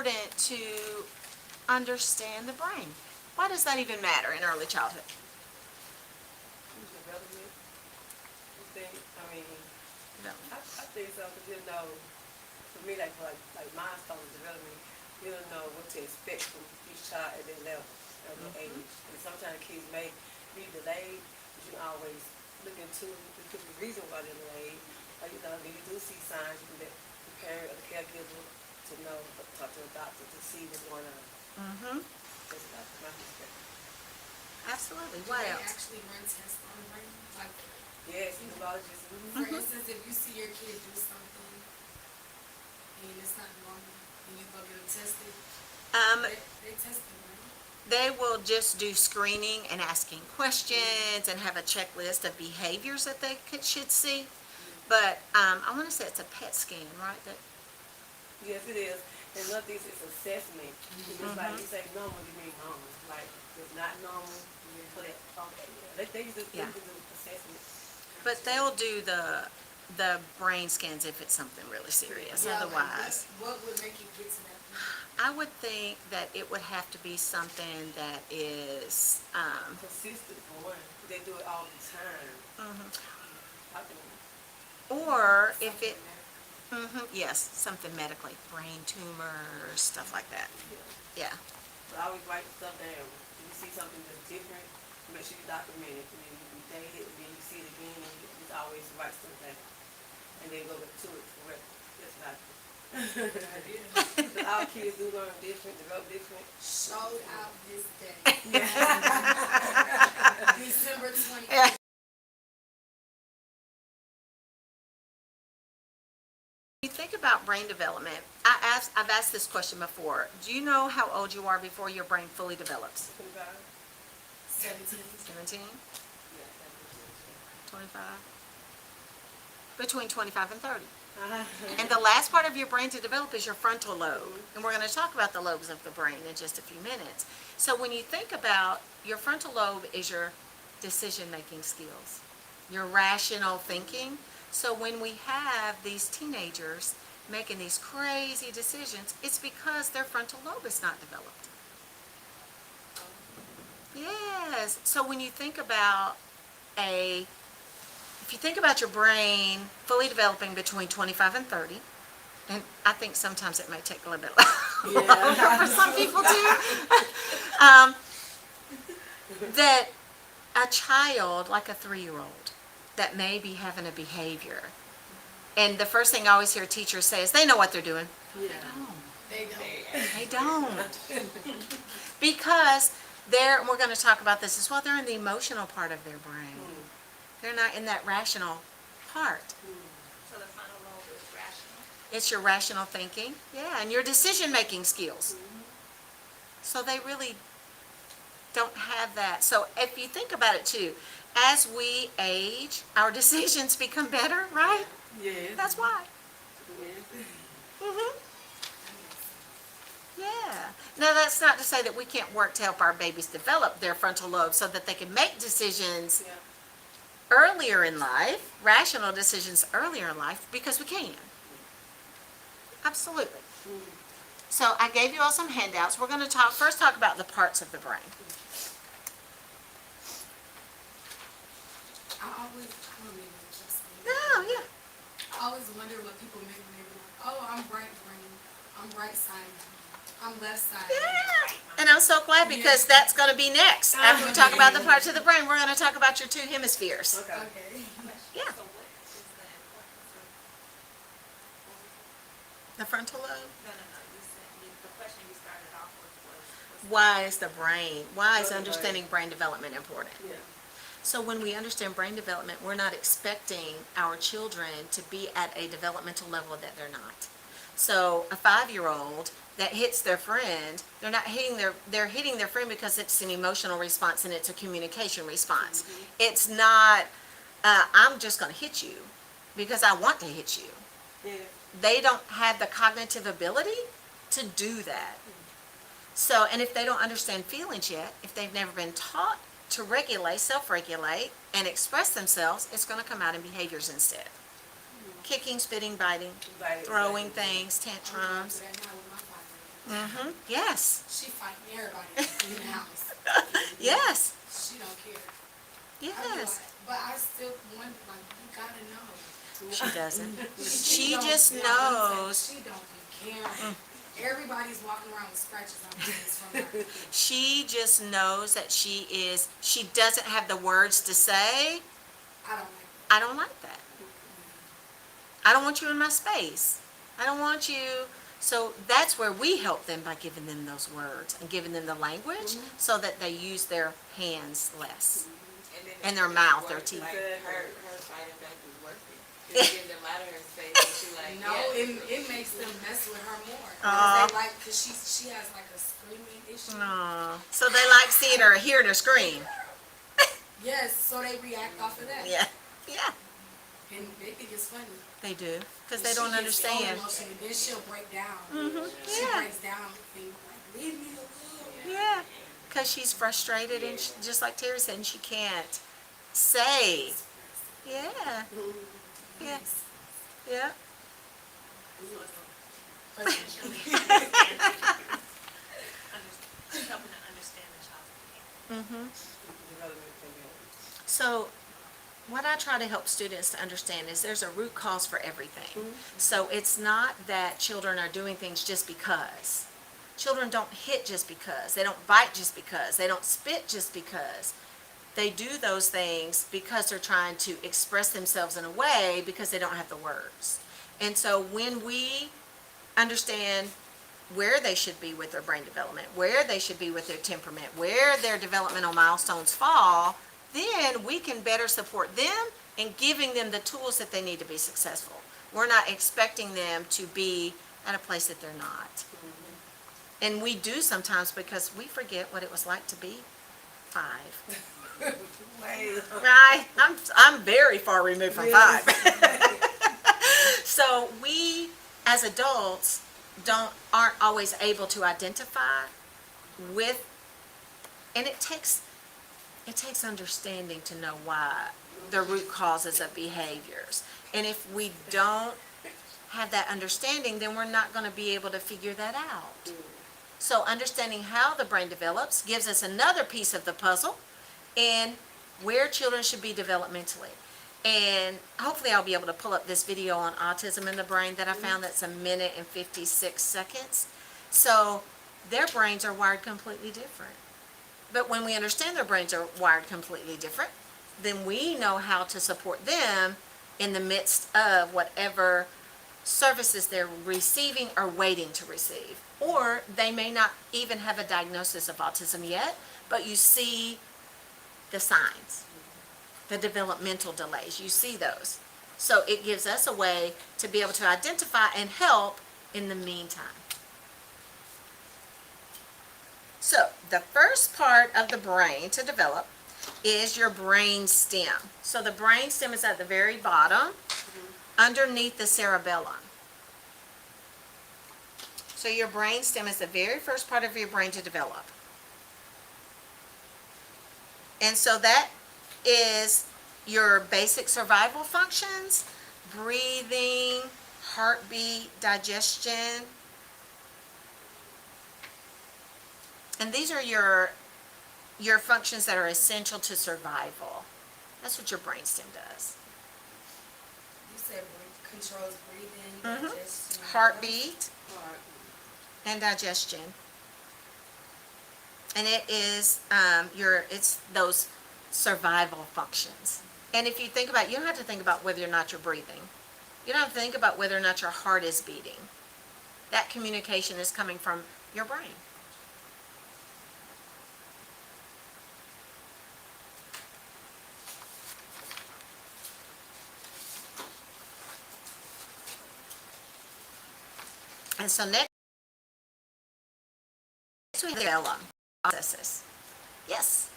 important to understand the brain? Why does that even matter in early childhood? Development. You think? I mean, Development. I think so because you know, for me, like milestone development, you don't know what to expect from each child at their level, at their age. And sometimes kids may be delayed, but you can always look into the reason why they're delayed. Or, you know, when you do see signs, you can let the parent or the caregiver to know, or talk to a doctor to see what's going on. Mm-hmm. That's my perspective. Absolutely. Do What they else? actually run tests on the brain? Like, Yes, neurologists. for instance, if you see your kid do something and it's not normal, and you go get them tested, they test the brain. They will just do screening and asking questions and have a checklist of behaviors that they should see. But I want to say it's a PET scan, right? That, Yes, it is. And another thing is assessment. It's like you say normal, you mean normal. Like it's not normal. You put it okay. Yeah. They use Yeah. do assessment. but they'll do the brain scans if it's something really serious. Yeah, like, Otherwise, what would make you get to that point? I would think that it would have to be something that is, Consistent for one. They do it all the time. I think. or if Something it, yes, something medically, brain tumors, stuff like that. Yeah. Yeah. So I always write stuff down. If you see something that's different, make sure you document it. And then you can date it, and then you see it again, and you just always write stuff down. And then go back to it correct. That's what I do. But our kids do learn different, develop different. Showed out this day. December 20th. Yeah. You think about brain development. I've asked this question before. Do you know how old you are before your brain fully develops? 25? 17. 17? Yeah, 25? Between 25 and 30. that's And the last part of your brain to develop is your frontal lobe. And we're going to talk about the lobes of the brain in just a few minutes. So when you think about your frontal lobe is your decision-making skills, your rational thinking. So when we have these teenagers making these crazy decisions, it's because their frontal lobe is not developed. Yes. So when you think about if you think about your brain fully developing between 25 and 30, and I think sometimes it may take a little bit longer for some people too, that a child, like a 3-year-old, that may be having a behavior, and the first thing I always hear teachers say is they know what they're doing. Yeah. They don't. They don't. Because and we're going to talk about this as well, they're in the emotional part of their brain. They're not in that rational part. So the frontal lobe is rational. It's your rational thinking, yeah, and your decision-making skills. So they really don't have that. So if you think about it too, as we age, our decisions become better, right? Yes. That's why. Yes. Yeah. Now that's not to say that we can't work to help our babies develop their frontal lobe so that they can make decisions Yeah. earlier in life, rational decisions earlier in life, because we can. Absolutely. So I gave you all some handouts. We're going to first talk about the parts of the brain. I don't mean to just say No, that. yeah. I always wonder what people make when they be like, oh, I'm right brain, I'm right sided, I'm left sided. Yeah. And I'm so glad because that's going to be next. After we talk about the parts of the brain, we're going to talk about your 2 hemispheres. Okay. Okay. Yeah. So what is the importance of? The frontal lobe. No. You said the question you started off with was Why is the brain, why is understanding brain development important? Yeah. So when we understand brain development, we're not expecting our children to be at a developmental level that they're not. So a 5-year-old that hits their friend, they're not hitting they're hitting their friend because it's an emotional response and it's a communication response. It's not, I'm just going to hit you because I want to hit you. Yeah. They don't have the cognitive ability to do that. So, and if they don't understand feelings yet, if they've never been taught to regulate, self-regulate, and express themselves, it's going to come out in behaviors instead. Kicking, spitting, biting, Biting, throwing exactly. things, tantrums. That now with my 5-year-old. Yes, She fighting everybody in the house. yes, She don't care. I be yes. like, but I still wonder, like, you gotta know. She doesn't. She She don't- just no, I'm knows. saying She don't be caring. Everybody's walking around with scratches on their face from her. She just knows that she doesn't have the words to say, I don't like I don't like that. I don't want you in my space. I don't want you. So that's where we help them by giving them those words and giving them the language so that they use their hands less. And their mouth, their teeth. Like her fighting back is working. It's getting them out of her space. And she like, No, yeah. it makes them mess with her more. Aw. Because they like, cause she has like a screaming issue. Aw. So they like seeing her, hearing her scream. Yes, so they react off of that. Yeah, yeah, And they think it's funny. they do, because And they don't she gets so understand. emotional, then she'll break down. She Yeah, breaks down and like, leave me alone. yeah, because she's frustrated and just like Terry said, and she can't say. Yeah, yeah, yeah. Helping to understand the child's behavior. Development can help. So what I try to help students to understand is there's a root cause for everything. So it's not that children are doing things just because. Children don't hit just because. They don't bite just because. They don't spit just because. They do those things because they're trying to express themselves in a way because they don't have the words. And so when we understand where they should be with their brain development, where they should be with their temperament, where their developmental milestones fall, then we can better support them in giving them the tools that they need to be successful. We're not expecting them to be at a place that they're not. And we do sometimes because we forget what it was like to be 5. Way. Right? I'm very far removed from 5. So we, as adults, aren't always able to identify with, and it takes understanding to know why the root causes of behaviors. And if we don't have that understanding, then we're not going to be able to figure that out. So understanding how the brain develops gives us another piece of the puzzle in where children should be developmentally. And hopefully I'll be able to pull up this video on autism in the brain that I found that's 1 minute and 56 seconds. So their brains are wired completely different. But when we understand their brains are wired completely different, then we know how to support them in the midst of whatever services they're receiving or waiting to receive. Or they may not even have a diagnosis of autism yet, but you see the signs, the developmental delays, you see those. So it gives us a way to be able to identify and help in the meantime. So the first part of the brain to develop is your brain stem. So the brain stem is at the very bottom, underneath the cerebellum. So your brain stem is the very first part of your brain to develop. And so that is your basic survival functions: breathing, heartbeat, digestion. And these are your functions that are essential to survival. That's what your brainstem does. You said controls breathing, digestion. Heartbeat and digestion. And it is it's those survival functions. And if you think about it, you don't have to think about whether or not you're breathing. You don't have to think about whether or not your heart is beating. That communication is coming from your brain. And so next we have the processes. Yes.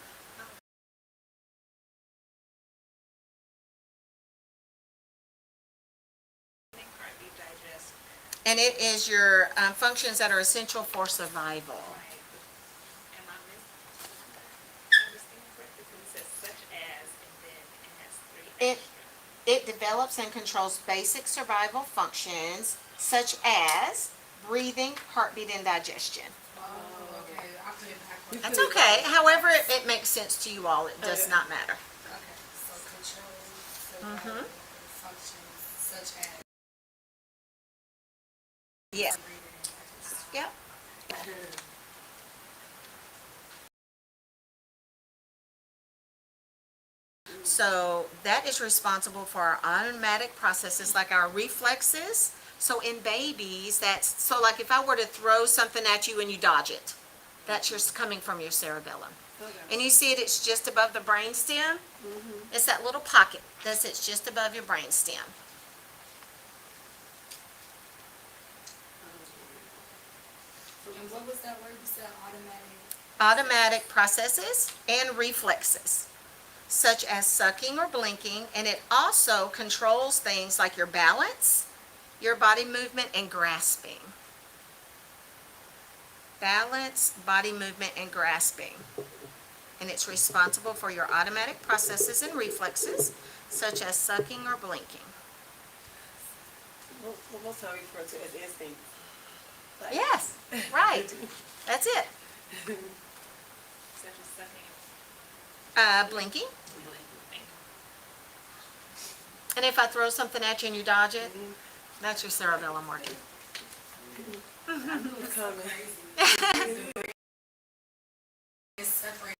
Think, heartbeat, digest. And it is your functions that are essential for survival. Right. Am I understanding correctly? Because it says such as, and then it has 3 It extra. it develops and controls basic survival functions such as breathing, heartbeat, and digestion. Oh, okay, I put it backwards. That's okay. However, it makes sense to you all. It does not matter. Okay, so control Mhm. functions such as Yes. breathing and digestion. Yep. So that is responsible for our automatic processes like our reflexes. So in babies, so like if I were to throw something at you and you dodge it, that's just coming from your cerebellum. And you see it's just above the brain stem. It's that little pocket that sits just above your brain stem. And what was that word you said, automatic? Automatic processes and reflexes, such as sucking or blinking, and it also controls things like your balance, your body movement, and grasping. Balance, body movement, and grasping. And it's responsible for your automatic processes and reflexes, such as sucking or blinking. Most time we refer to as instinct. Like, Yes, right. That's it. Such as sucking. Blinking. And if I throw something at you and you dodge it, that's your cerebellum working. It's coming. It's separated.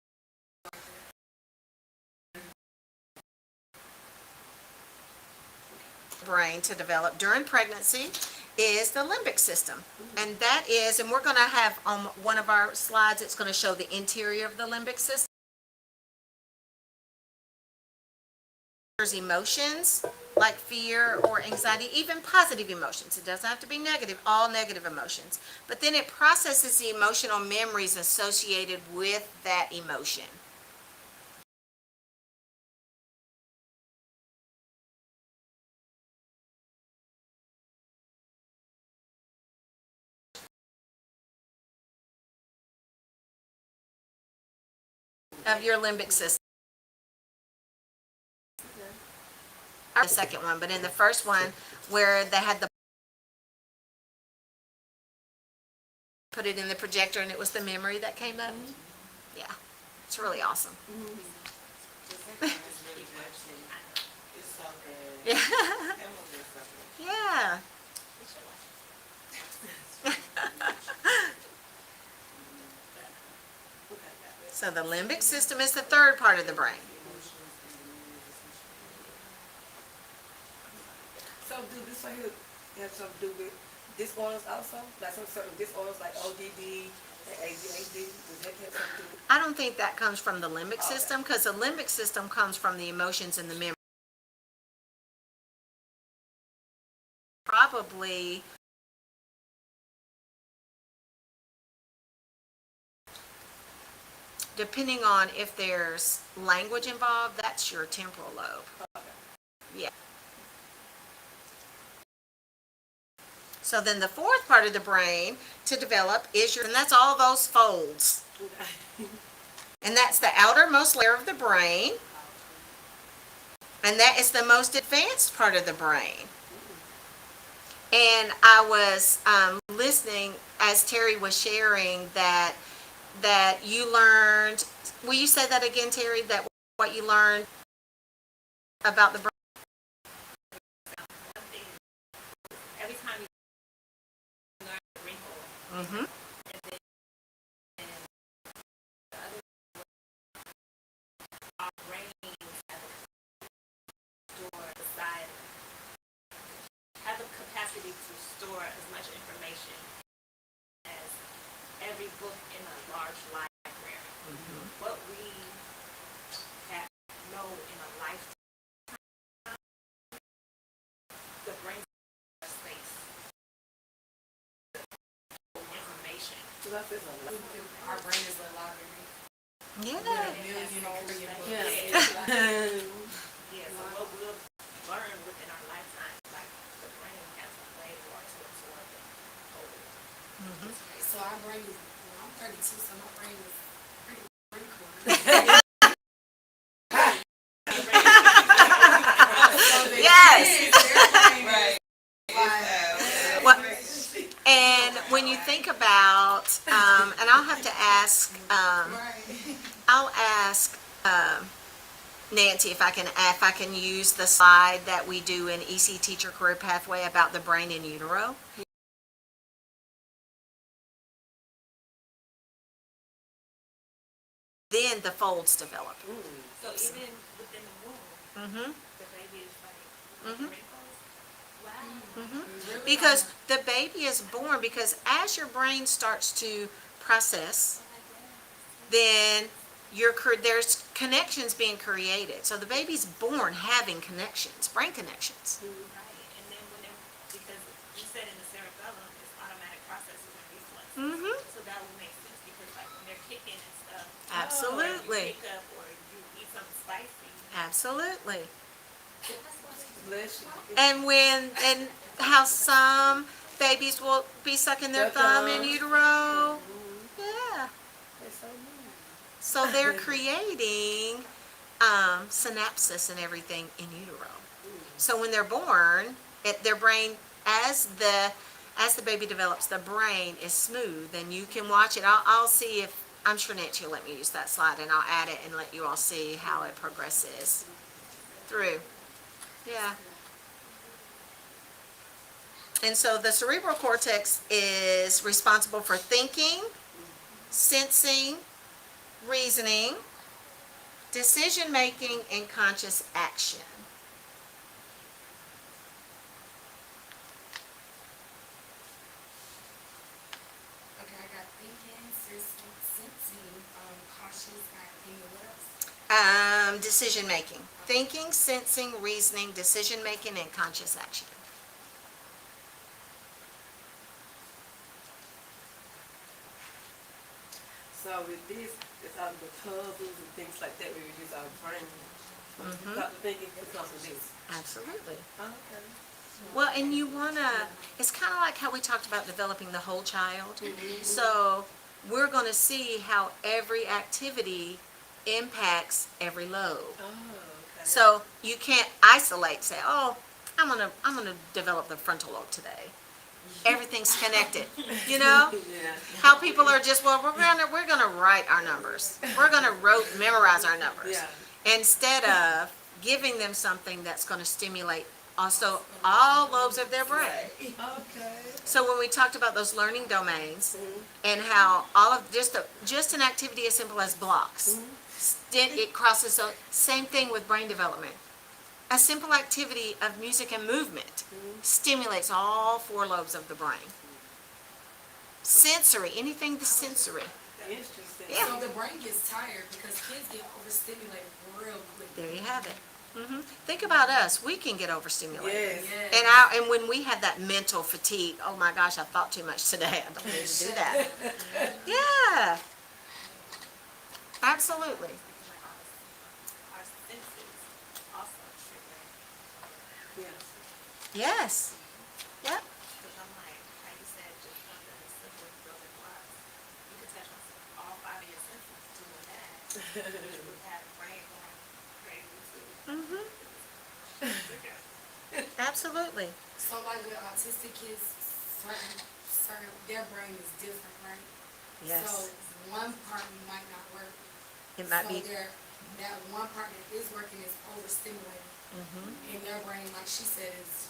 Brain to develop during pregnancy is the limbic system. And that is, and we're going to have on one of our slides, it's going to show the interior of the limbic system. There's emotions like fear or anxiety, even positive emotions. It doesn't have to be negative, all negative emotions. But then it processes the emotional memories associated with that emotion. Of your limbic system. The second one, but in the first one where they had the put it in the projector and it was the memory that came up. Yeah, it's really awesome. It's really good. It's so good. Yeah. Emily is so good. Yeah. So the limbic system is the third part of the brain. So do this right here have something to do with disorders also? Like some certain disorders like ODD and ADHD? Does that have something to do with? I don't think that comes from the limbic system because the limbic system comes from the emotions and the memory. Probably depending on if there's language involved, that's your temporal lobe. Yeah. So then the fourth part of the brain to develop is and that's all those folds. And that's the outermost layer of the brain. And that is the most advanced part of the brain. And I was listening as Terry was sharing that you learned, will you say that again, Terry, that what you learned about the brain? Every time you learn a wrinkle, Mm-hmm. and then the other our brains have the capacity to store as much information as every book in a large library. What we have know in a lifetime, the brain space information. So that feels a lot. Our brain is a library. Yeah. With a million trillion books. Yeah. Yeah, so what we'll learn within our lifetime, like the brain has a way more to absorb than older. So our brain is, well, I'm 32, so my brain is pretty cool. Yes. Right. What? And about, and I'll have to ask, Right. I'll ask, Nancy if I can use the slide that we do in EC Teacher Career Pathway about the brain in utero. Then the folds develop. So even within the womb, Mm-hmm. the baby is like Mhm. wrinkles. Wow. Mm-hmm. Because the baby is born, because as your brain starts to process, then there's connections being created. So the baby's born having connections, brain connections. Right. And then when they're, because you said in the cerebellum, it's automatic processes and reflexes. Mm-hmm. So that would make sense because like when they're kicking and stuff, or Absolutely. you pick up or you eat something spicy. Absolutely. Bless you. And how some babies will be sucking their thumb in utero. Yeah. That's so neat. So they're creating synapses and everything in utero. So when they're born, their brain, as the baby develops, the brain is smooth, and you can watch it. I'll see if, I'm sure Nancy will let me use that slide, and I'll add it and let you all see how it progresses through. Yeah. And so the cerebral cortex is responsible for thinking, sensing, reasoning, decision-making, and conscious action. Okay, I got thinking, sensing, cautious, acting, what else? Decision-making. Thinking, sensing, reasoning, decision-making, and conscious action. So with this, it's out of the puzzles and things like that, we use our brain. Mhm. Start thinking because of this. Absolutely. Okay. Well, and you wanna, it's kind of like how we talked about developing the whole child. So we're gonna see how every activity impacts every lobe. Oh, okay. So you can't isolate, say, oh, I'm gonna develop the frontal lobe today. Everything's connected, you know? Yeah. How people are just, well, we're gonna write our numbers. We're gonna memorize our numbers. Yeah. Instead of giving them something that's gonna stimulate also all lobes of their brain. Okay. So when we talked about those learning domains and how all of just an activity as simple as blocks, it crosses, so same thing with brain development. A simple activity of music and movement stimulates all 4 lobes of the brain. Sensory, anything that's sensory. Interesting. Yeah. So the brain gets tired because kids get overstimulated real quick. There you have it. Think about us. We can get overstimulated. Yes. And when we have that mental fatigue, oh my gosh, I thought too much today. I don't need to do that. Yeah. Absolutely. Our senses also trigger. Yes. Yes. Yep. Because I'm like, how you said, just something as simple as building blocks. You could touch on all 5 of your senses doing that. You would have the brain going crazy too. Absolutely. So like with autistic kids, certain, their brain is different, right? Yes. So one part might not work. It might So be. that one part that is working is overstimulated. And their brain, like she said, is.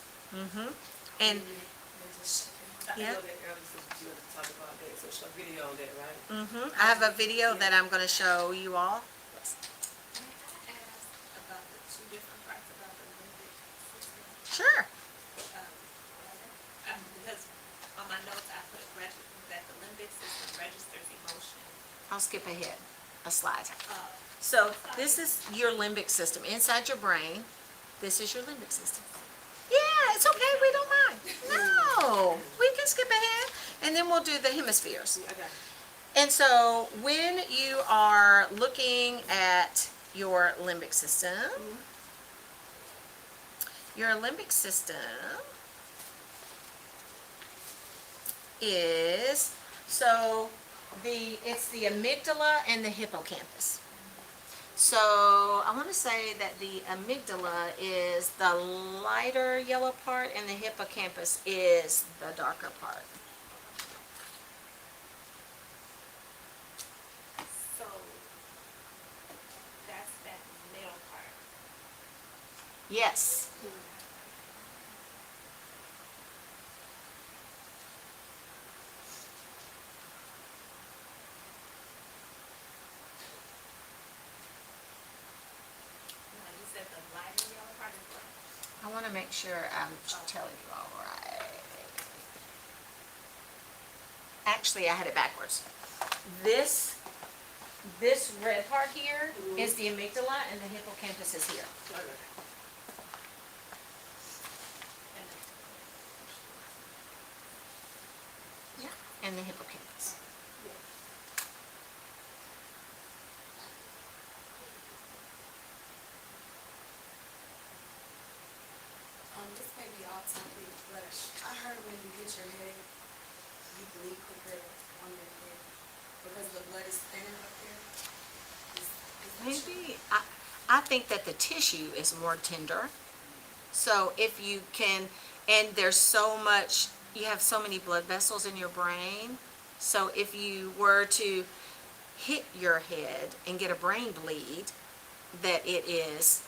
And they're just shut I Yeah. know that earlier, so you want to talk about that, so show a video on that, right? I have a video that I'm going to show you all. May I ask about the 2 different parts about the limbic system? Sure. Because on my notes I put that the limbic system registers emotion. I'll skip ahead a slide. Uh, So this is your limbic system. Inside your brain, this is your limbic system. Yeah, it's okay. We don't mind. No, we can skip ahead. And then we'll do the hemispheres. Okay. And so when you are looking at your limbic system, is, so it's the amygdala and the hippocampus. So I want to say that the amygdala is the lighter yellow part and the hippocampus is the darker part. Yes. Now, you said the lighting yellow part is what? I want to make sure I'm telling you all right. Actually, I had it backwards. This red part here is the amygdala, and the hippocampus is here. Okay. And the hippocampus. This may be off topic, but I heard when you hit your head, you bleed quicker on your head because the blood is thinner up there. Is that true? Maybe, I think that the tissue is more tender. So if you can, and there's so much, you have so many blood vessels in your brain. So if you were to hit your head and get a brain bleed, that it is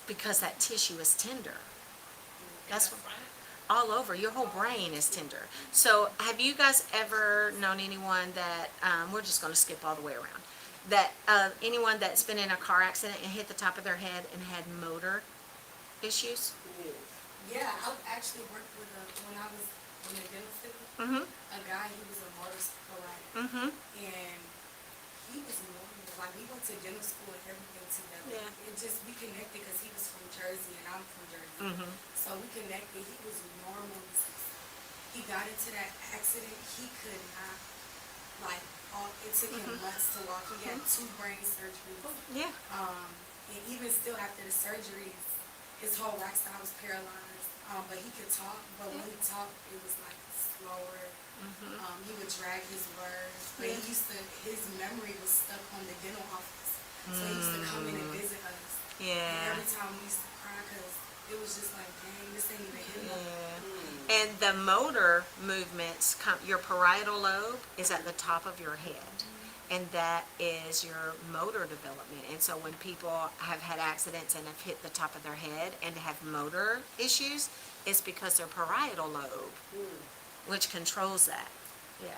because that tissue is tender. That's what, all over, your whole brain is tender. So have you guys ever known anyone that, we're just gonna skip all the way around, that, anyone that's been in a car accident and hit the top of their head and had motor issues? Yeah, I actually worked with when I was in the dental field, Mm-hmm, a guy, he was a motorcycle rider, mm-hmm, and he was normal. Like, we went to dental school and everything together. Yeah. It just, we connected because he was from Jersey and I'm from Jersey. mm-hmm. So we connected. He was normal. He got into that accident. He could not, like, it took him months to walk. He had 2 brain surgeries. Yeah. And even still after the surgeries, his whole lifestyle was paralyzed. But he could talk. But when he talked, it was like slower. He would drag his words. But he used to, his memory was stuck on the dental office. So he used to come in and visit us. And Yeah. every time we used to cry because it was just like, dang, this ain't even him. Yeah. And the motor movements come, your parietal lobe is at the top of your head. And that is your motor development. And so when people have had accidents and have hit the top of their head and have motor issues, it's because their parietal lobe, which controls that. Yeah.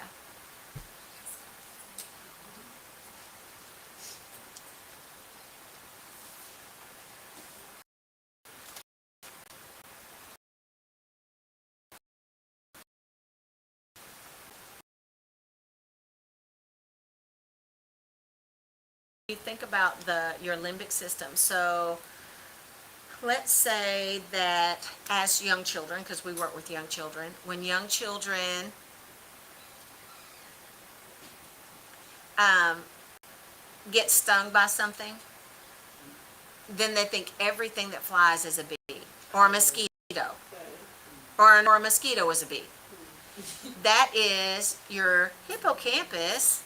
You think about your limbic system. So let's say that as young children, because we work with young children, when young children get stung by something, then they think everything that flies is a bee or a mosquito, or a mosquito is a bee. That is your hippocampus,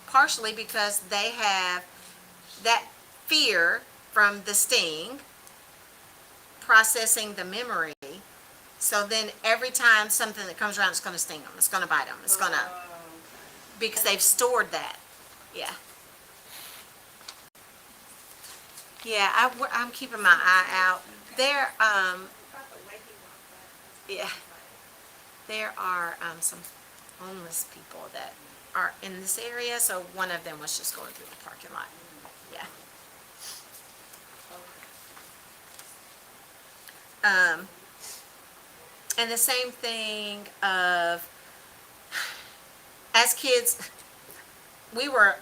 partially because they have that fear from the sting, processing the memory. So then every time something that comes around, it's going to sting them, it's going to bite them, it's going to, because they've stored that. Yeah. Yeah, I'm keeping my eye out. There, yeah, there are some homeless people that are in this area, so one of them was just going through the parking lot. Yeah. And the same thing of, as kids, we were,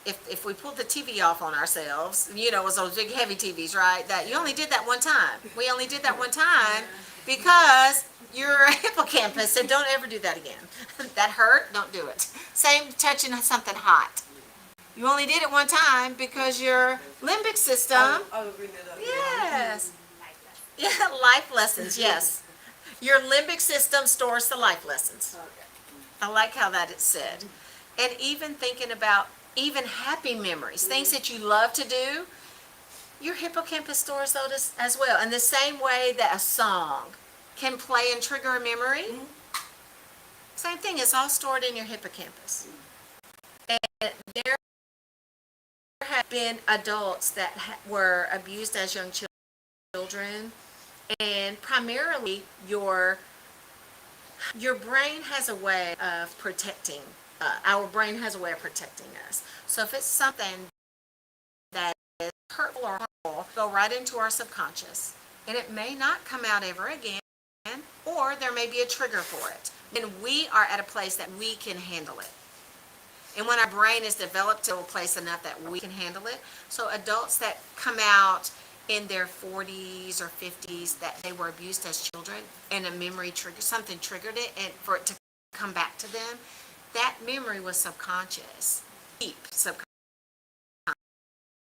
if we pulled the TV off on ourselves, you know, it was those big heavy TVs, right? That you only did that one time. We only did that one time because you're a hippocampus said, don't ever do that again. That hurt, don't do it. Same touching something hot. You only did it one time because your limbic system, I'll bring that up. yes. Yeah, life lessons, yes. Your limbic system stores the life lessons. Okay. I like how that is said. And even thinking about even happy memories, things that you love to do, your hippocampus stores those as well. And the same way that a song can play and trigger a memory, same thing, it's all stored in your hippocampus. And there have been adults that were abused as young children children, and primarily your brain has a way of protecting, our brain has a way of protecting us. So if it's something that is hurtful or harmful, go right into our subconscious, and it may not come out ever again, or there may be a trigger for it. Then we are at a place that we can handle it. And when our brain is developed to a place enough that we can handle it, so adults that come out in their 40s or 50s that they were abused as children and a memory trigger, something triggered it, and for it to come back to them, that memory was subconscious, deep subconscious,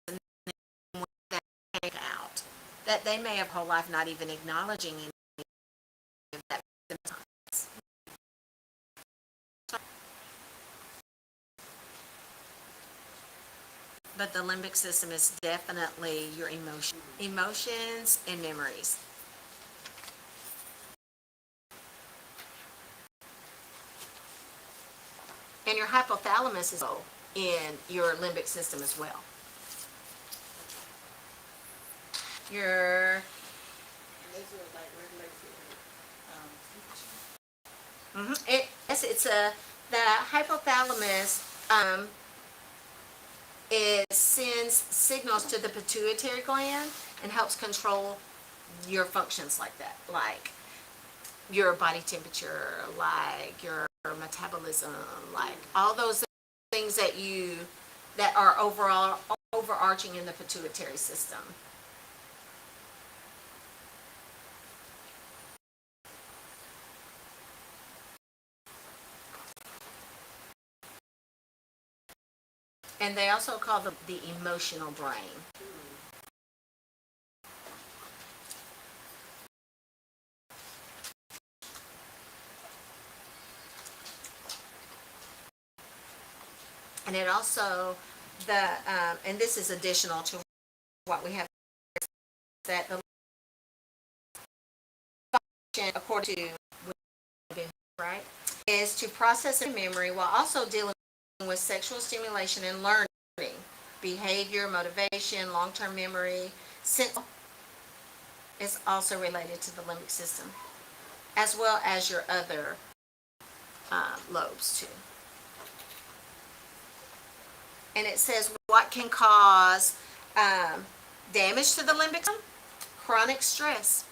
and then when that came out, that they may have whole life not even acknowledging any of that symptoms. But the limbic system is definitely your emotions and memories. And your hypothalamus is in your limbic system as well. Your And this was like regulates your, it's the hypothalamus it sends signals to the pituitary gland and helps control your functions like that, like your body temperature, like your metabolism, like all those things that are overarching in the pituitary system. And they also call the emotional brain. And it also, and this is additional to what we have, that the function, according to, right, is to process a memory while also dealing with sexual stimulation and learning, behavior, motivation, long-term memory. Is also related to the limbic system, as well as your other lobes too. And it says what can cause damage to the limbic system? Chronic stress.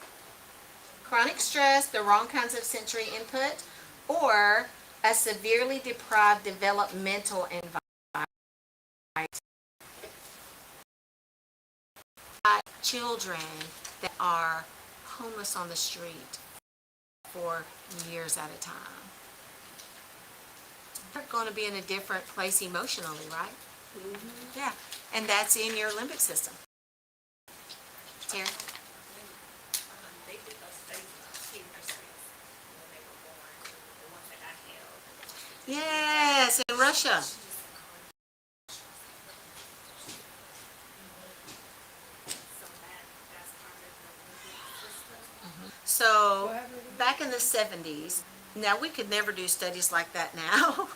Chronic stress, the wrong kinds of sensory input, or a severely deprived developmental environment. Children that are homeless on the street for years at a time. They're going to be in a different place emotionally, right? Mm-hmm. Yeah, and that's in your limbic system. Terry? They did those studies on kid nurseries when they were born, the ones that got held. Yes, in Russia. So that's part of the limbic system. So back in the 70s, now we could never do studies like that now,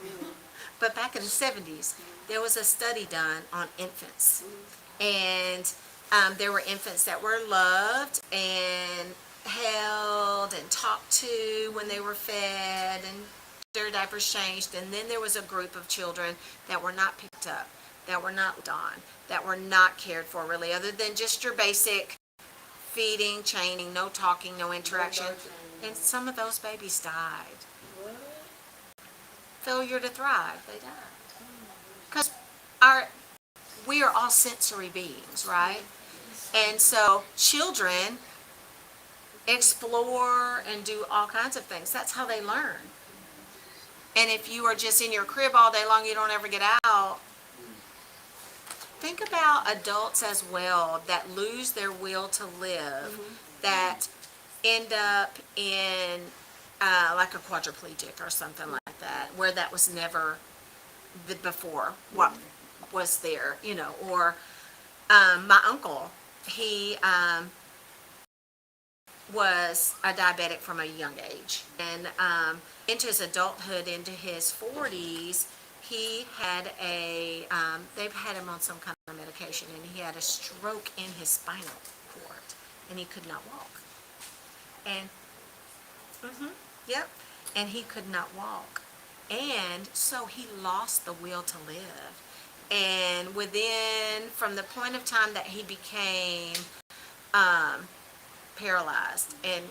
but back in the 70s, there was a study done on infants. And there were infants that were loved and held and talked to when they were fed and their diapers changed. And then there was a group of children that were not picked up, that were not looked on, that were not cared for really, other than just your basic feeding, changing, no talking, no interaction. And some of those babies died. What? Failure to thrive, they died. Because we are all sensory beings, right? And so children explore and do all kinds of things. That's how they learn. And if you are just in your crib all day long, you don't ever get out. Think about adults as well that lose their will to live, that end up in like a quadriplegic or something like that, where that was never before what was there, or my uncle, he was a diabetic from a young age, and into his adulthood, into his 40s, he had they've had him on some kind of medication, and he had a stroke in his spinal cord. and he could not walk. And, yep, and he could not walk. And so he lost the will to live. And from the point of time that he became paralyzed, and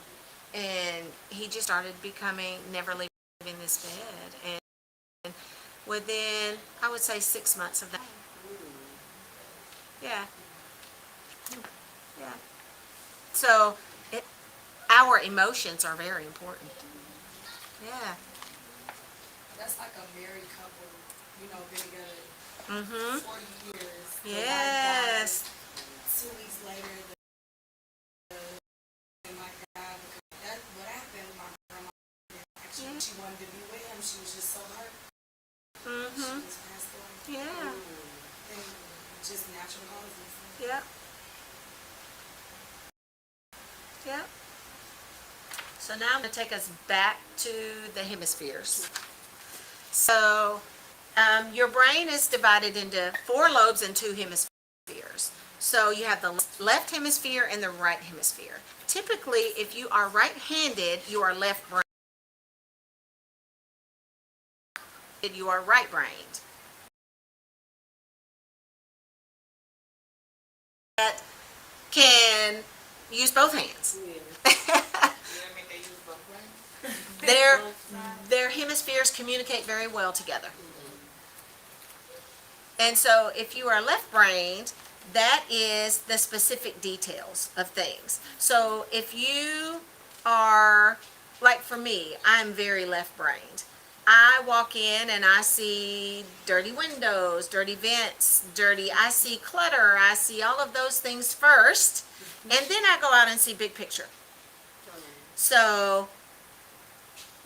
he just started becoming, never leaving this bed. And within, I would say, 6 months of that. Yeah. Yeah. So our emotions are very important. Yeah. That's like a married couple, been together Mhm. 40 years. The wife Yes. dies. 2 weeks later, my God, because that's what happened with my grandma. Actually, she wanted to be with him. She was just so hurt. She Mhm. was passed away. Yeah. And just natural causes. Yep. Yep. So now I'm going to take us back to the hemispheres. So your brain is divided into 4 lobes and 2 hemispheres. So you have the left hemisphere and the right hemisphere. Typically, if you are right-handed, you are left-brained. You are right-brained. That can use both hands. Their hemispheres communicate very well together. And so if you are left-brained, that is the specific details of things. So if you are, like for me, I'm very left-brained. I walk in and I see dirty windows, dirty vents, I see clutter, I see all of those things first, and then I go out and see big picture. So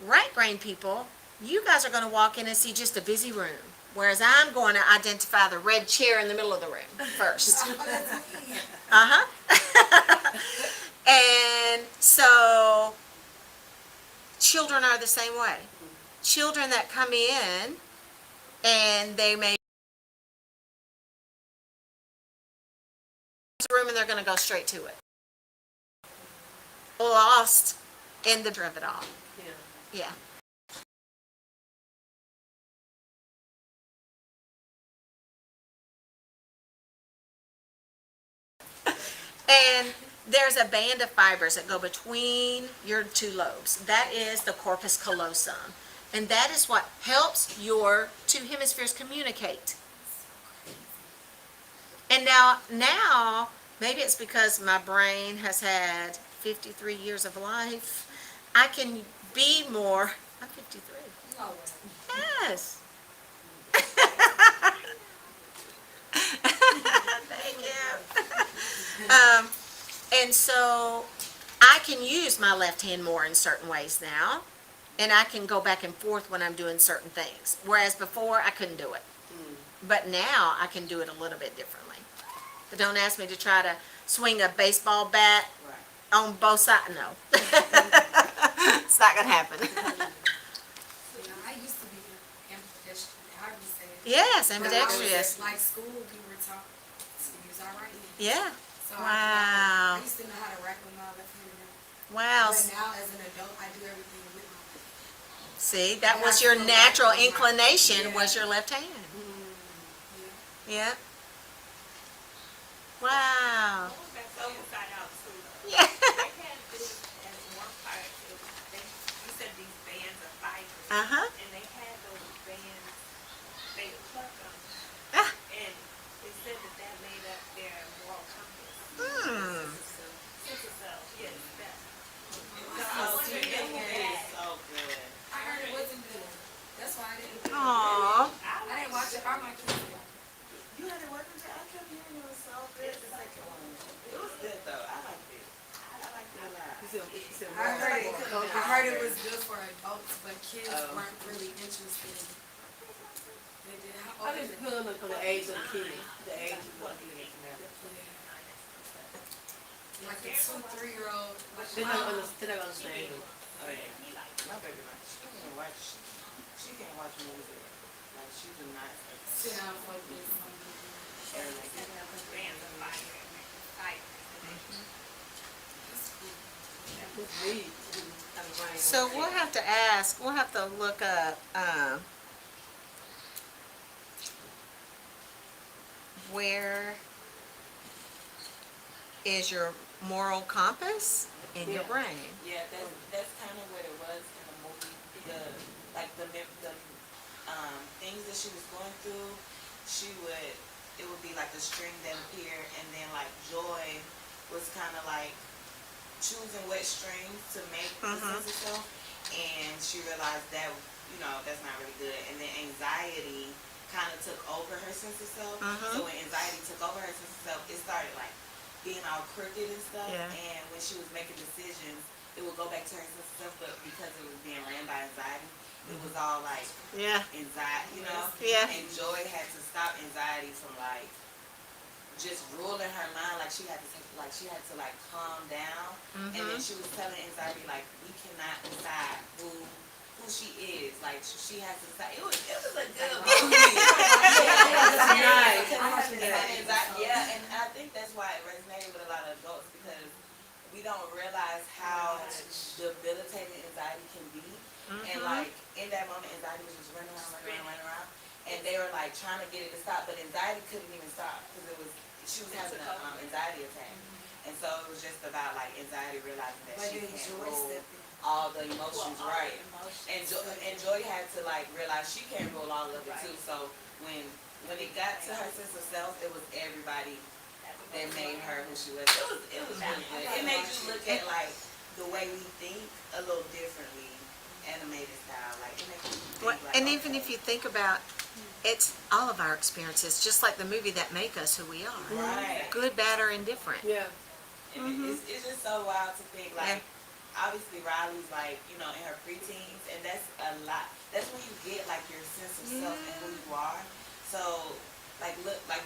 right-brained people, you guys are going to walk in and see just a busy room, whereas I'm going to identify the red chair in the middle of the room first. And so children are the same way. Children that come in and they may room and they're going to go straight to it. Lost in the of it all. Yeah. And there's a band of fibers that go between your 2 lobes. That is the corpus callosum. And that is what helps your 2 hemispheres communicate. And now, maybe it's because my brain has had 53 years of life, I can be more, I'm 53. No. Yes. Thank you. And so I can use my left hand more in certain ways now, and I can go back and forth when I'm doing certain things, whereas before I couldn't do it. But now I can do it a little bit differently. But don't ask me to try to swing a baseball bat on both sides. No. It's not going to happen. I used to be ambidextrous. How do you say it? Yes, ambidextrous. Like school, we were taught to use our right hand. Yeah. So Wow. I used to know how to write with my left hand. Wow. But now, as an adult, I do everything with my left hand. See, that was your natural inclination, was your left hand. Yeah. Wow. That's so inside out too. Yeah. I had this as one part. You said these bands of fibers. Uh-huh. And they had those bands, they would pluck them. Ah. And they said that made up their moral compass. Sense of self, yes, that. So I wonder if that. So good. I heard it wasn't good. That's why I didn't. Aww. I didn't watch it. All my kids did. You had it working? I kept hearing it was so good. The second one. It was good though. I liked it. I liked it a lot. I heard it was good for adults, but kids weren't really interested. They did. I just put on the age of the kid, the age of what he is now. Like a 2-3-year-old. They're not understand it. Oh yeah. My baby, like, she can't watch movies. Like, she do not. Sit down, focus. Bands of fibers. It's me. I'm trying to So we'll have to ask, we'll have to look up, where is your moral compass in your Yeah. brain? Yeah, that's kind of what it was in the movie. The like the things that she was going through, it would be like a string that appeared, and then like Joy was kind of like choosing what strings to make the sense of self, and she realized that that's not really good, and then anxiety kind of took over her sense of self. So when anxiety took over her sense of self, it started like being all crooked and stuff. Yeah. And when she was making decisions, it would go back to her sense of self, but because it was being ran by anxiety, it was all like Yeah, anxiety. Yeah. And Joy had to stop anxiety from like just ruling her mind. Like she had to like calm down. And then she was telling anxiety like, we cannot decide who she is. Like she has to decide. It was a good movie. Yeah, and I think that's why it resonated with a lot of adults, because we don't realize how debilitating anxiety can be. And like in that moment, anxiety was just running around, and they were like trying to get it to stop, but anxiety couldn't even stop because she was having an anxiety attack. And so it was just about like anxiety realizing that she can't rule all the emotions right. And Joy had to like realize she can't rule all of it too. So when it got to her sense of self, it was everybody that made her who she was. It was really good. It made you look at like the way we think a little differently, animated style. Like it makes you think like, and even if you think about, it's all of our experiences, just like the movie that make us who we are. right. Good, bad, or indifferent. Yeah. And it's just so wild to think like, obviously Riley's like, in her preteens, and that's a lot. That's when you get like your sense of self and who you are. So like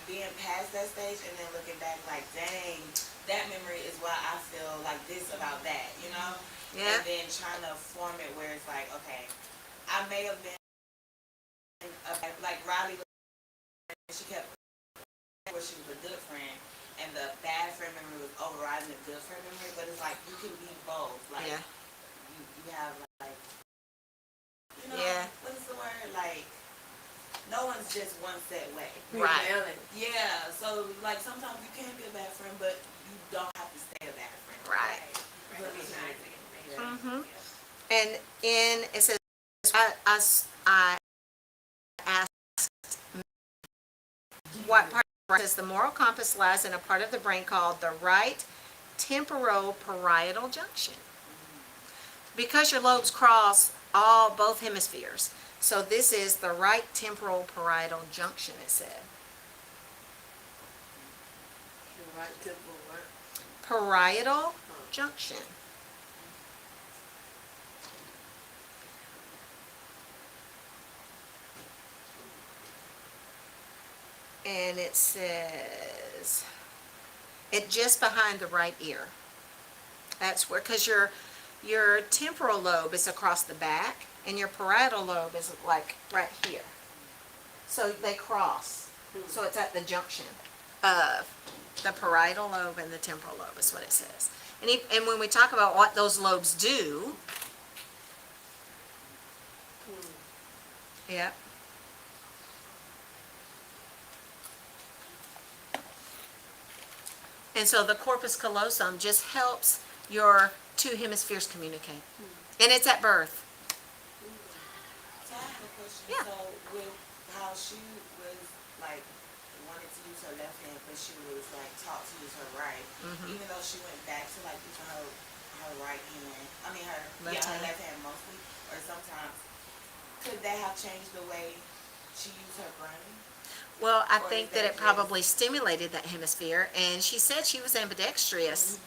being past that stage and then looking back like, dang, that memory is why I feel like this about that, Yeah. And then trying to form it where it's like, okay, I may have been like Riley, she kept where she was a good friend, and the bad friend memory was overriding the good friend memory. But it's like you can be both. Like you have like what is the word? Like no one's just one set way. Right. Yeah. So like sometimes you can be a bad friend, but you don't have to stay a bad friend. Right. Yeah. And it says, I asked what part of the moral compass lies in a part of the brain called the right temporoparietal junction. Because your lobes cross both hemispheres. So this is the right temporal parietal junction, it said. The right temple, right? Parietal junction. And it says, it just behind the right ear. That's where, because your temporal lobe is across the back, and your parietal lobe is like right here. So they cross. So it's at the junction of the parietal lobe and the temporal lobe is what it says. And when we talk about what those lobes do, yeah. And so the corpus callosum just helps your two hemispheres communicate. And it's at birth. So I have a question. Yeah. So with how she was like wanted to use her left hand, but she was like taught to use her right, even though she went back to like using her right hand. I mean her Left hand. left hand mostly, or sometimes. Could that have changed the way she used her brain? Well, I Or think is that that it probably stimulated that hemisphere, and she said she was ambidextrous,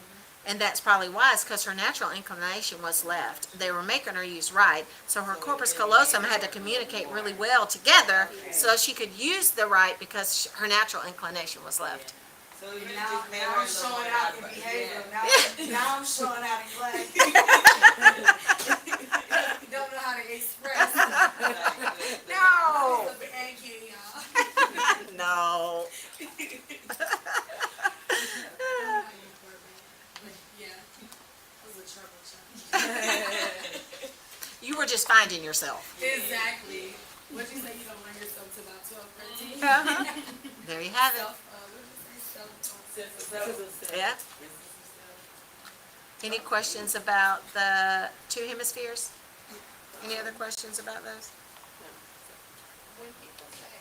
and that's probably why, it's because her natural inclination was left. They were making her use right, so her So it corpus really callosum made had to her communicate more. really well together, Okay. so she could use the right because her natural inclination was left. So it really Now, just made now her I'm look showing more out in like- behavior. Yeah. Now I'm showing out in class. You don't know how to express. No. Thank you, y'all. No. Yeah. finding yourself. Exactly. What'd you say, you don't learn yourself till about 12, 13? Uh-huh. There you have it. Self, what did you say, Self. Yeah. Any questions about the two hemispheres? Any other questions about those? When people say,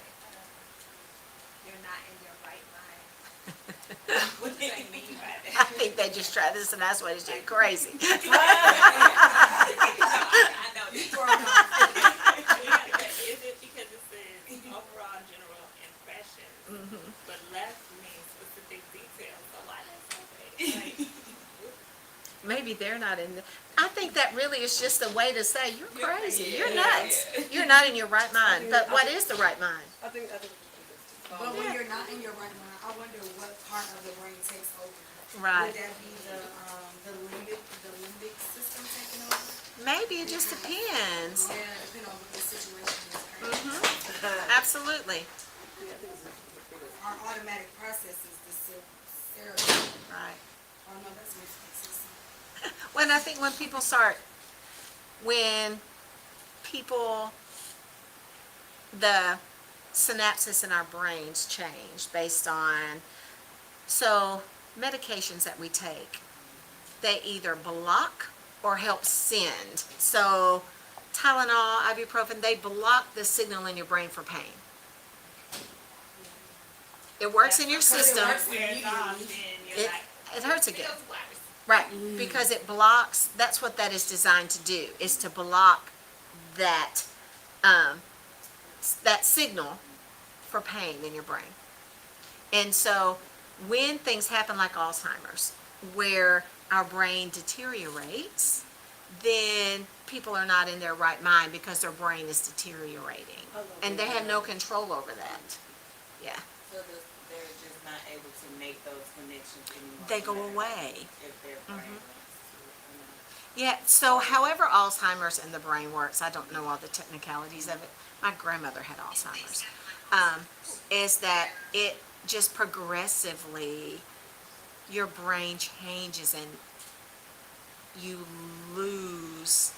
you're not in your right mind, what do they mean by I that? think they just try this and that's what it's doing crazy. I know this. Is it because it says overall general impressions, but left means specific details, so why not say that? Maybe they're not in the, I think that really is just a way to say, you're crazy, you're Yeah. nuts. You're not in your right mind. But what is the right mind? I think. But when you're not in your right mind, I wonder what part of the brain takes over. Right. Would that be the limbic system taking over? Maybe it just depends. Yeah, depending on what the situation is. Absolutely. Our automatic process is the cerebral. Right. Oh no, that's limbic system. When I think when people, the synapses in our brains change based on, so medications that we take, they either block or help send. So Tylenol, ibuprofen, they block the signal in your brain for pain. It works in your system. Wears off, then you're It, like, it hurts again. feels worse. Right, because it blocks, that's what that is designed to do, is to block that, that signal for pain in your brain. And so when things happen like Alzheimer's, where our brain deteriorates, then people are not in their right mind because their brain is deteriorating. And they have no control over that. Yeah, So they're just not able to make those connections anymore. they go no matter away. If their brain wants to, Yeah, so however Alzheimer's in the brain works, I don't know all the technicalities of it. My grandmother had Alzheimer's. Is that it just progressively, your brain changes and you lose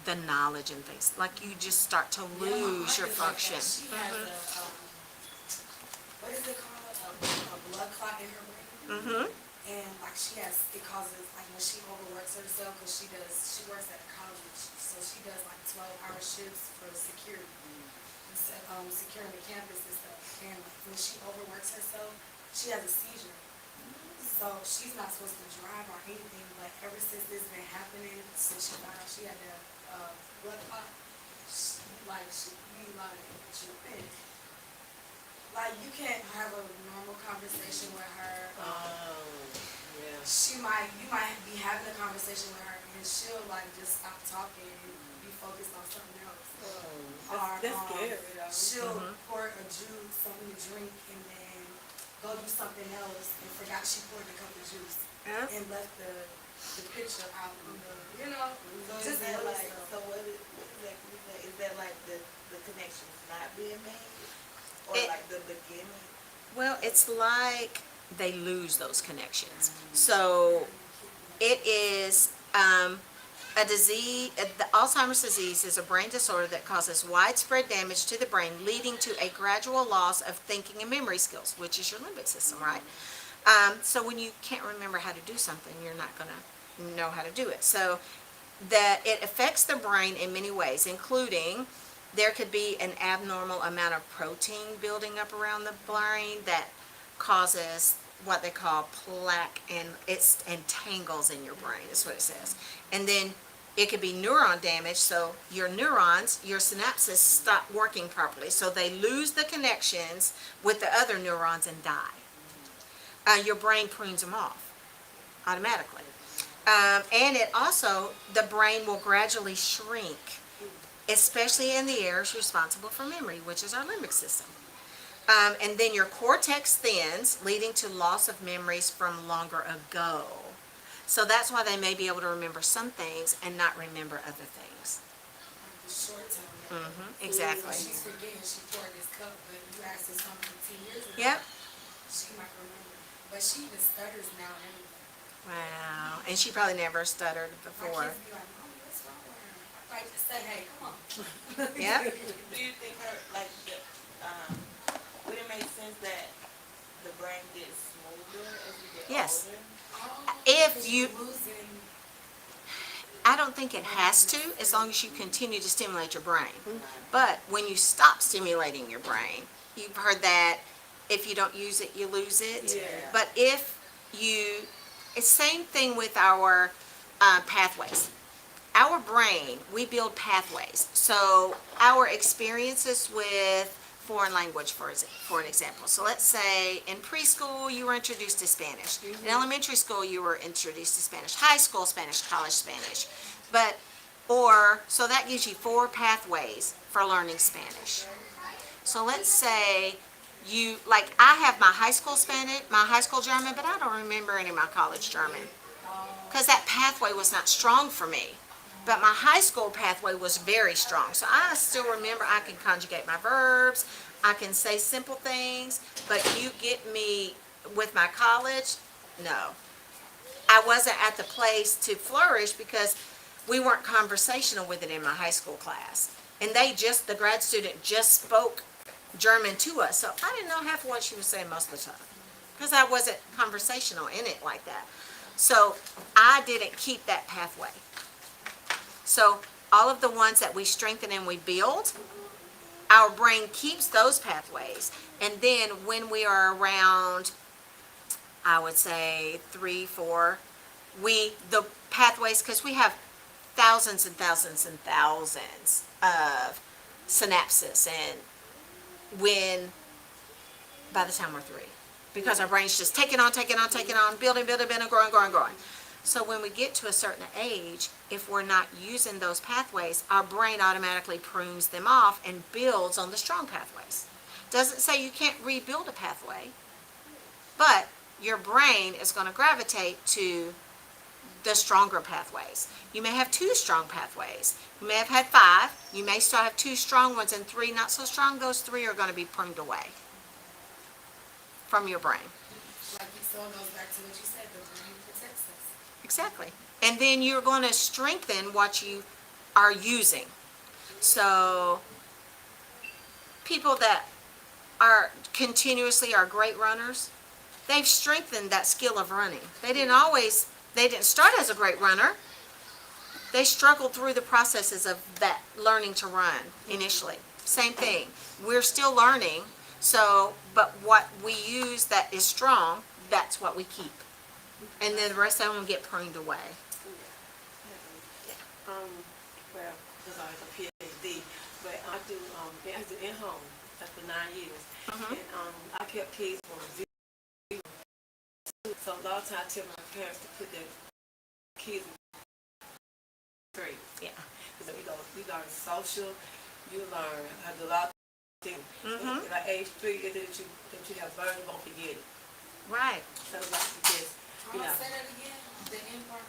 the knowledge and things. Like you just start to lose your function. She has what is it called? A blood clot in her brain. Mm-hmm. And like it causes, like when she overworks herself, because she works at a college, so she does like 12-hour shifts for security, securing the campus and stuff. And when she overworks herself, she has a seizure. So she's not supposed to drive or anything, but ever since this been happening, since she found out she had the blood clot, she be like tripping. Like you can't have a normal conversation with her. You might be having a conversation with her and she'll like just stop talking and be focused on something else. That's scary, though. She'll pour a juice, something to drink, and then go do something else and forgot she poured a cup of juice and left the picture out on the, So just is that little like, stuff. so what is exactly that? Is that like the connections not being made? Or It- like the beginning? Well, it's like they lose those connections. So it is a disease, the Alzheimer's disease is a brain disorder that causes widespread damage to the brain, leading to a gradual loss of thinking and memory skills, which is your limbic system, right? So when you can't remember how to do something, you're not going to know how to do it. So that it affects the brain in many ways, including there could be an abnormal amount of protein building up around the brain that causes what they call plaque, and it entangles in your brain, is what it says. And then it could be neuron damage, so your neurons, your synapses stop working properly, so they lose the connections with the other neurons and die. Your brain prunes them off automatically. And it also, the brain will gradually shrink, especially in the areas responsible for memory, which is our limbic system. And then your cortex thins, leading to loss of memories from longer ago. So that's why they may be able to remember some things and not remember other things. Like the short term. Exactly. She's forgetting she poured this cup, but you asked her something 10 years ago. Yep. She might remember. But she even stutters now and everything. Wow. And she probably never stuttered My before. kids be like, Mommy, what's wrong with her? Right, just say, hey, come on. Yeah. Do you think would it make sense that the brain gets smoother as you get Yes. older? If Because you- you're losing, I don't think it has to, as long as you continue to stimulate your brain. But when you stop stimulating your brain, you've heard that if you don't use it, you lose it. Yeah. But if you, it's same thing with our pathways. Our brain, we build pathways. So our experiences with foreign language, for an example. So let's say in preschool, you were introduced to Spanish. In elementary school, you were introduced to Spanish. High school Spanish, college Spanish. So that gives you 4 pathways for learning Spanish. So let's say like I have my high school Spanish, my high school German, but I don't remember any of my college German. Because that pathway was not strong for me. But my high school pathway was very strong. So I still remember I can conjugate my verbs, I can say simple things, but you get me with my college, no. I wasn't at the place to flourish because we weren't conversational with it in my high school class. And the grad student just spoke German to us. So I didn't know half of what she was saying most of the time. Because I wasn't conversational in it like that. So I didn't keep that pathway. So all of the ones that we strengthen and we build, our brain keeps those pathways. And then when we are around, I would say 3, 4, the pathways, because we have thousands and thousands and thousands of synapses, and by the time we're 3, because our brain's just taking on, building, growing. So when we get to a certain age, if we're not using those pathways, our brain automatically prunes them off and builds on the strong pathways. Doesn't say you can't rebuild a pathway, but your brain is going to gravitate to the stronger pathways. You may have 2 strong pathways. You may have had 5. You may still have 2 strong ones and 3 not so strong. Those 3 are going to be pruned away from your brain. like you saw, it goes back to what you said, the brain protects us. Exactly. And then you're going to strengthen what you are using. So people that are continuously are great runners, they've strengthened that skill of running. They didn't start as a great runner. They struggled through the processes of that learning to run initially. Same thing. We're still learning. But what we use that is strong, that's what we keep. And then the rest of them get pruned away. Well, because I was a PhD, but I do in-home for 9 years. And I kept kids from 0. So a lot of times I tell my parents to put their kids in grade. Yeah. Because you learn social, you learn how to do a lot of things. Like age 3, that you have learned, you won't forget it. Right. So like just, Say that again, the end part.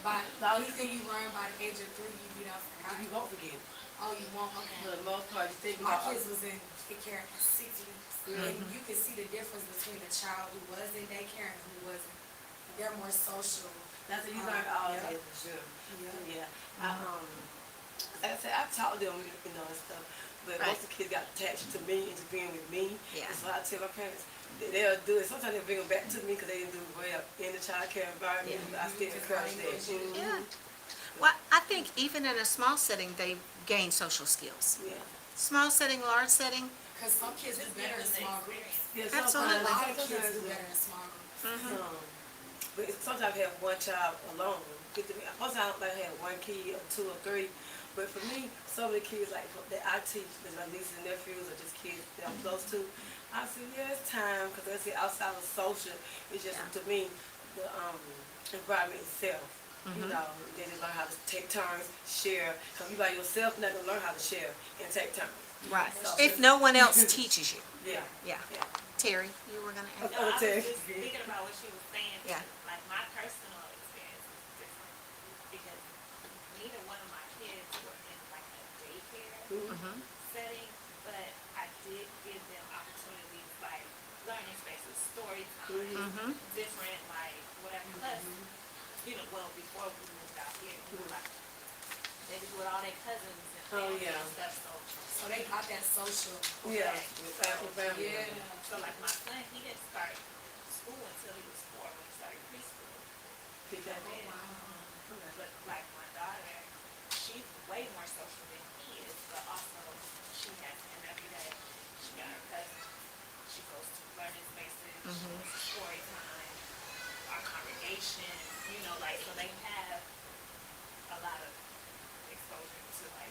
By anything you learn by the age of 3, you don't forget. you won't forget it. Oh, you won't? Okay. For the most part, you think My about kids was in daycare at 6 weeks, and you can see the difference between a child who was in daycare and who wasn't. They're more social. That's what you learn all Yeah. day for sure. Yeah. Yeah. Like I said, I taught them, and stuff, but Right. most of the kids got attached to me and to being with me. Yeah. And so I tell my parents, they'll do it. Sometimes they'll bring them back to me because they didn't do well in the child care environment. Yeah. But I still encourage that. Yeah. Well, I think even in a small setting, they gain social skills. Yeah. Small setting, large setting. Because some kids do better in small groups. Yeah, Absolutely. A sometimes lot like of some kids kids do will, better in small groups. but sometimes I have one child alone. Most I don't like have 1 kid or 2 or 3. But for me, some of the kids like that I teach, my nieces and nephews or just kids that I'm close to, I say, yeah, it's time, because that's it, outside of social, it's just, to me, the environment itself. You know, they just learn how to take turns, share. Because you by yourself, you're not going to learn how to share and take turns. Right. So- If no one else teaches you. Yeah. Yeah. Yeah. Terry, you were going to add? No, I was Okay. just thinking about what she was saying. Yeah. Like my personal experience is different because neither one of my kids were in like a daycare setting, but I did give them opportunities like learning spaces, story time, different like whatever. Plus, well, before we moved out here, we were like they be with all their cousins and Oh, family yeah. and stuff, so. So they got that social. Yeah, with family. Yeah. So like my son, he didn't start school until he was 4 when he started preschool. Did that? And then, but like my daughter, she's way more social than he is, but also she has him every day. She got her cousin. She goes to learning spaces. She goes to story time. Our congregation, you know, like so they have a lot of exposure to like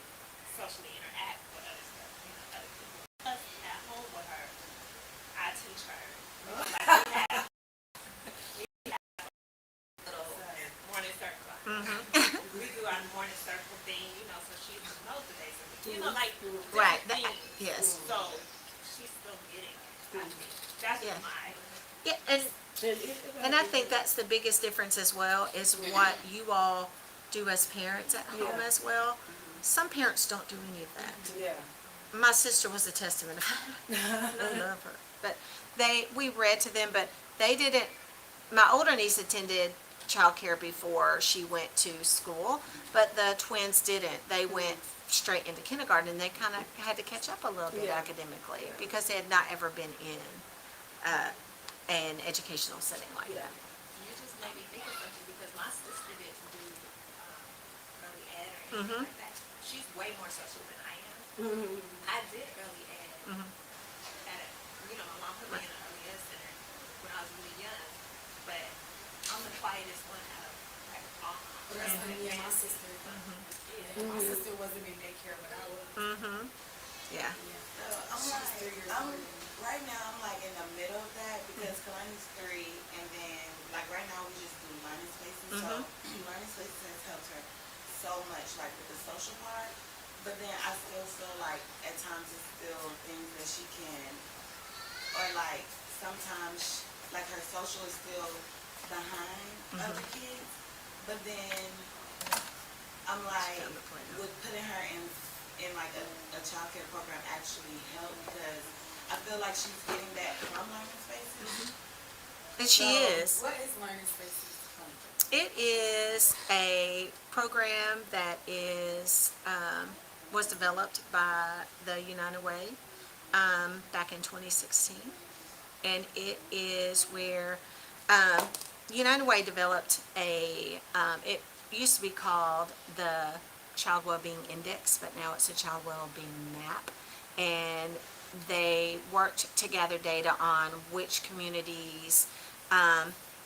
socially interact with other stuff, you know, other people. Us at home with her, I teach her. Like little morning circle. We do our morning circle thing, you know, so she knows the days of the week. You know, like Right, different that- things. yes. So she's still getting it. I think. That's Yeah. my Yeah, and I think that's the biggest difference as well, is what you all do as parents at home Yeah. as well. Some parents don't do any of that. Yeah. My sister was a testament of that. I love her. But we read to them, but they didn't, my older niece attended childcare before she went to school, but the twins didn't. They went straight into kindergarten, and they kind of had to catch up a little bit Yeah. academically, because they had not ever been in an educational setting like Yeah. that. You just made me think of something because my sister didn't do early ed or anything like that. She's way more social than I am. I did early ed at, you know, my mom put me in an early ed center when I was really young, but I'm the quietest one out of like all But my that's friends. like me and my sister. Yeah, my sister wasn't in daycare, but I was. Yeah. So I'm She's like, 3 years I'm, older than me. right now I'm like in the middle of that because Kalani's 3 and then like right now we just do learning spaces. So learning spaces has helped her so much like with the social part. But then I still feel like at times it's still things that she can, or like sometimes like her social is still behind other kids. But then I'm like, would putting her in like a childcare program actually help, because I feel like she's getting that from learning spaces. And she So, is. What is learning spaces? It is a program that was developed by the United Way back in 2016. And it is where United Way developed it used to be called the Child Wellbeing Index, but now it's a Child Wellbeing Map. And they worked to gather data on which communities,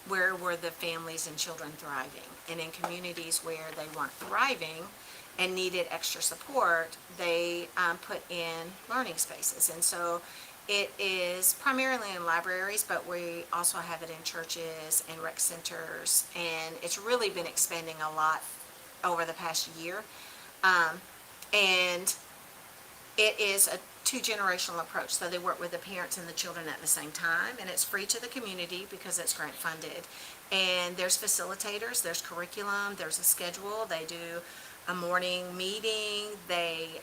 where were the families and children thriving. And in communities where they weren't thriving and needed extra support, they put in learning spaces. And so it is primarily in libraries, but we also have it in churches and rec centers, and it's really been expanding a lot over the past year. And it is a two-generational approach, so they work with the parents and the children at the same time, and it's free to the community because it's grant funded. And there's facilitators, there's curriculum, there's a schedule, they do a morning meeting, they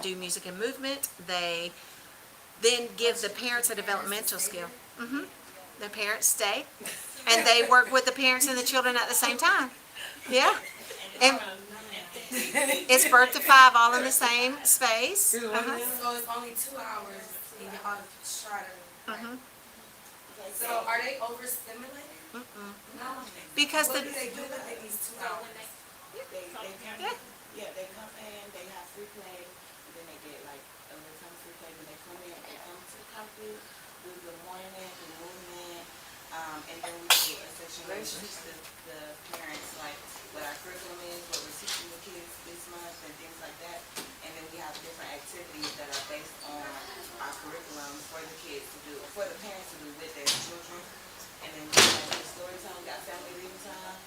do music and movement, they then give the parents a developmental skill. The parents stay, and they work with the parents and the children at the same time. Yeah. And it's birth to 5 all in the same space. So it's only 2 hours and y'all try to. So are they overstimulated? No. Because What the, do they do within these 2 hours? They come in, they have free play, and then they get like a little time free play when they come in, they come to the company, do the morning, the movement, and then we do a section where we teach the parents like what our curriculum is, what we're teaching the kids this month, and things like that. And then we have different activities that are based on our curriculum for the kids to do, for the parents to do with their children. And then we have the story time, we got family reading time,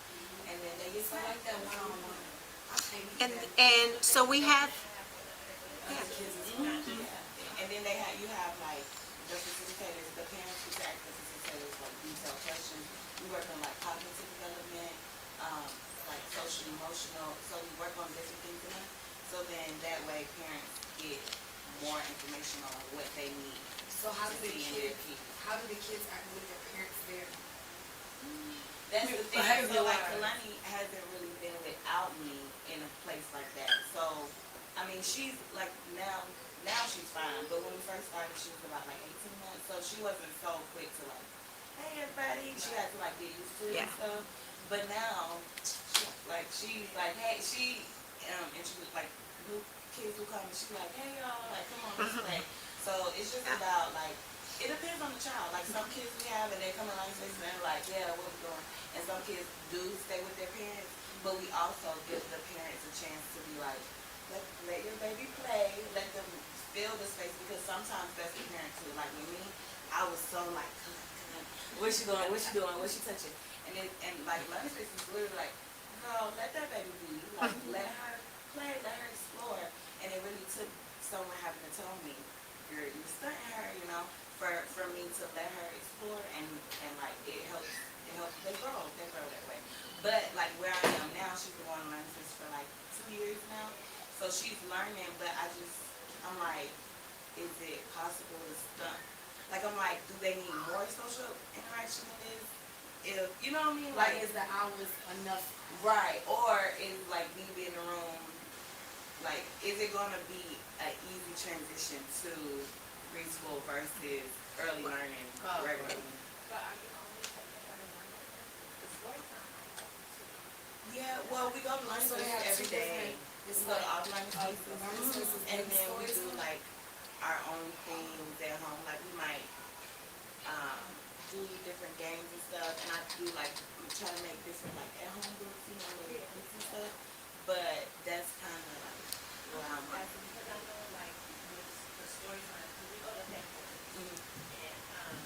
and then they get So some like that one-on-one. I can't do that. and so we have, Other kids as well. And then you have like the facilitators, the parents who act as facilitators, like detailed questions. We work on like cognitive development, like social, emotional. So we work on different things in it. So then that way parents get more information on what they need. So how do to the see in their kids, kids. how do the kids act with their parents there? that's the thing. Behavior So like wise. Kalani hasn't really been without me in a place like that. So I mean, she's like now she's fine. But when we first started, she was about like 18 months, so she wasn't so quick to like, hey everybody. She had to like get used to it and Yeah. stuff. But now, she's like, hey, she introduced like new kids who come and she's like, hey y'all, like come on, let's play. So it's just about like, it depends on the child. Like some kids we have and they come in like space and they're like, yeah, what we doing? And some kids do stay with their parents, but we also give the parents a chance to be like, let your baby play, let them feel the space, because sometimes that's the parent too. Like with me, I was so like, come on, what's she doing? What's she doing? What's she touching? And like learning space is literally like, girl, let that baby be. Like let her play, let her explore. And it really took someone having to tell me, you're stunting her, you know, for me to let her explore and like it helps they grow that way. But like where I am now, she's been going to learn this for like 2 years now. So she's learning, but I'm like, is it possible to stunt? Like I'm like, do they need more social interaction than this? If you know what I mean? Like, is the hours enough? Right. Or is like me being in the room, like, is it gonna be an easy transition to preschool versus early learning regularly? But are you only taking her to one day? The story time might help too. Yeah, well we go to learning So they spaces have every two day. different- We it's go to like- all the learning spaces. learning spaces And and then we stories do too? like our own things at home. Like we might do different games and stuff, and I do like try to make different like at home groups, you know, little groups and stuff. But that's kind of like where I'm at. Because I know like with the story time, because we go to that Mhm. and